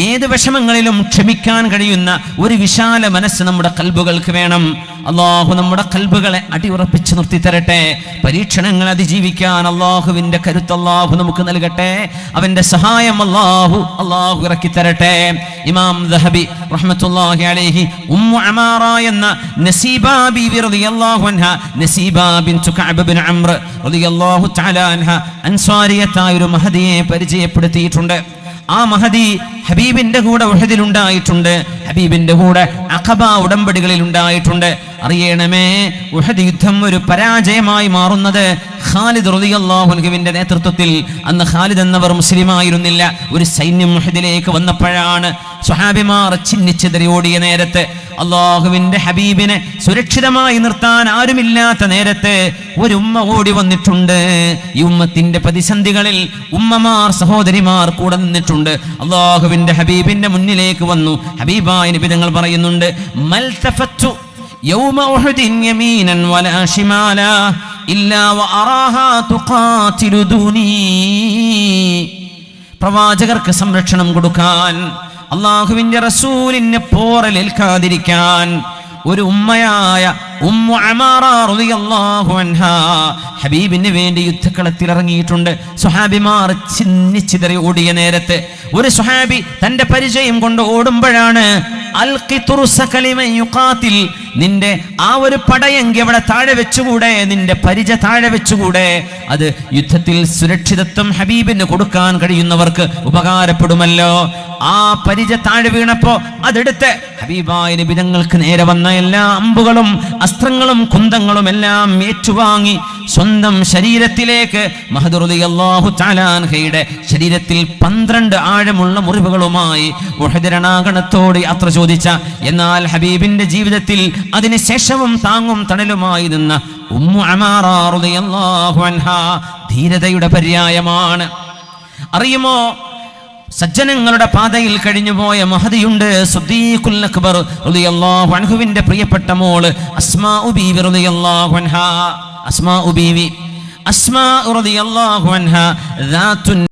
ഏത് വിഷമങ്ങളിലും ക്ഷമിക്കാൻ കഴിയുന്ന ഒരു വിശാല മനസ്സ് നമ്മുടെ കൽബുകൾക്ക് വേണം. അല്ലാഹു നമ്മുടെ കൽബുകളെ അടിയുറപ്പിച്ച് നിർത്തി തരട്ടെ. പരീക്ഷണങ്ങൾ അതിജീവിക്കാൻ അല്ലാഹുവിന്റെ കരുത്ത് അല്ലാഹു നമുക്ക് നൽകട്ടെ. അവന്റെ സഹായം അല്ലാഹു ഇറക്കി തരട്ടെ. ഇമാം ദഹബി റഹ്മത്തുള്ളാഹി അലൈഹി ഉമ്മു അമാറ എന്ന നസീബ ബീവി റളിയല്ലാഹു അൻഹ, നസീബ ബിൻതു കഅബ് ബിൻ അംർ റളിയല്ലാഹു തആല അൻഹ, അൻസാരിയത്തായ ഒരു മഹദിയെ പരിചയപ്പെടുത്തിയിട്ടുണ്ട്. ആ മഹദി ഹബീബിന്റെ കൂടെ ഉഹദിൽ ഉണ്ടായിട്ടുണ്ട്, ഹബീബിന്റെ കൂടെ അഖബ ഉടമ്പടികളിൽ ഉണ്ടായിട്ടുണ്ട്. അറിയണമേ, ഉഹദ് യുദ്ധം ഒരു പരാജയമായി മാറുന്നത് ഖാലിദ് റളിയല്ലാഹു അൻഹുവിന്റെ നേതൃത്വത്തിൽ. അന്ന് ഖാലിദ് എന്നവർ മുസ്ലിമായിരുന്നില്ല. ഒരു സൈന്യം ഉഹദിലേക്ക് വന്നപ്പോഴാണ്. സ്വഹാബിമാർ ചിന്നിച്ചിതറി ഓടിയ നേരത്ത്, അള്ളാഹുവിന്റെ ഹബീബിനെ സുരക്ഷിതമായി നിർത്താൻ ആരുമില്ലാത്ത നേരത്ത് ഒരു ഉമ്മ ഓടി വന്നിട്ടുണ്ട്. ഈ ഉമ്മത്തിന്റെ പ്രതിസന്ധികളിൽ ഉമ്മമാർ, സഹോദരിമാർ കൂടെ നിന്നിട്ടുണ്ട്. അള്ളാഹുവിന്റെ ഹബീബിന്റെ മുന്നിലേക്ക് വന്നു. ഹബീബായ നബി തങ്ങൾ പറയുന്നുണ്ട്, മൽതഫത്തു യൗമ ഉഹദിൻ യമീനൻ വലാ ശിമാലാ ഇല്ലാ വഅറാഹാ തുഖാതിലു ദൂനി. പ്രവാചകർക്ക് സംരക്ഷണം കൊടുക്കാൻ, അള്ളാഹുവിന്റെ റസൂലിനെ പോറലേൽക്കാതിരിക്കാൻ ഒരു ഉമ്മയായ ഉമ്മു അമാറ റളിയല്ലാഹു അൻഹാ ഹബീബിന് വേണ്ടി യുദ്ധക്കളത്തിൽ ഇറങ്ങിയിട്ടുണ്ട്. സ്വഹാബിമാർ ചിന്നിച്ചിതറി ഓടിയ നേരത്ത് ഒരു സ്വഹാബി തന്റെ പരിചയം കൊണ്ട് ഓടുമ്പോഴാണ്, നിന്റെ ആ ഒരു പടയെങ്കി അവിടെ താഴെ വെച്ചുകൂടെ, നിന്റെ പരിച താഴെ വെച്ചുകൂടെ? അത് യുദ്ധത്തിൽ സുരക്ഷിതത്വം ഹബീബിന് കൊടുക്കാൻ കഴിയുന്നവർക്ക് ഉപകാരപ്പെടുമല്ലോ. ആ പരിച താഴെ വീണപ്പോ അതെടുത്ത് ഹബീബായ നബി തങ്ങൾക്ക് നേരെ വന്ന എല്ലാ അമ്പുകളും അസ്ത്രങ്ങളും കുന്തങ്ങളും എല്ലാം ഏറ്റുവാങ്ങി സ്വന്തം ശരീരത്തിലേക്ക്, മഹദ് റളിയല്ലാഹു തആല അൻഹയുടെ ശരീരത്തിൽ 12 ആഴമുള്ള മുറിവുകളുമായി ഉഹദ് രണാങ്കണത്തോട് യാത്ര ചോദിച്ച, എന്നാൽ ഹബീബിന്റെ ജീവിതത്തിൽ അതിനുശേഷവും താങ്ങും തണലുമായി നിന്ന ഉമ്മു അമാറ റളിയല്ലാഹു അൻഹാ ധീരതയുടെ പര്യായമാണ്. അറിയുമോ, സജ്ജനങ്ങളുടെ പാതയിൽ കഴിഞ്ഞുപോയ മഹദിയുണ്ട്, സിദ്ദീഖുൽ അക്ബർ റളിയല്ലാഹു അൻഹുവിന്റെ പ്രിയപ്പെട്ട മോള് അസ്മാഉ ബീവി റളിയല്ലാഹു അൻഹാ. അസ്മാഉ ബീവി, അസ്മാഉ റളിയല്ലാഹു അൻഹാ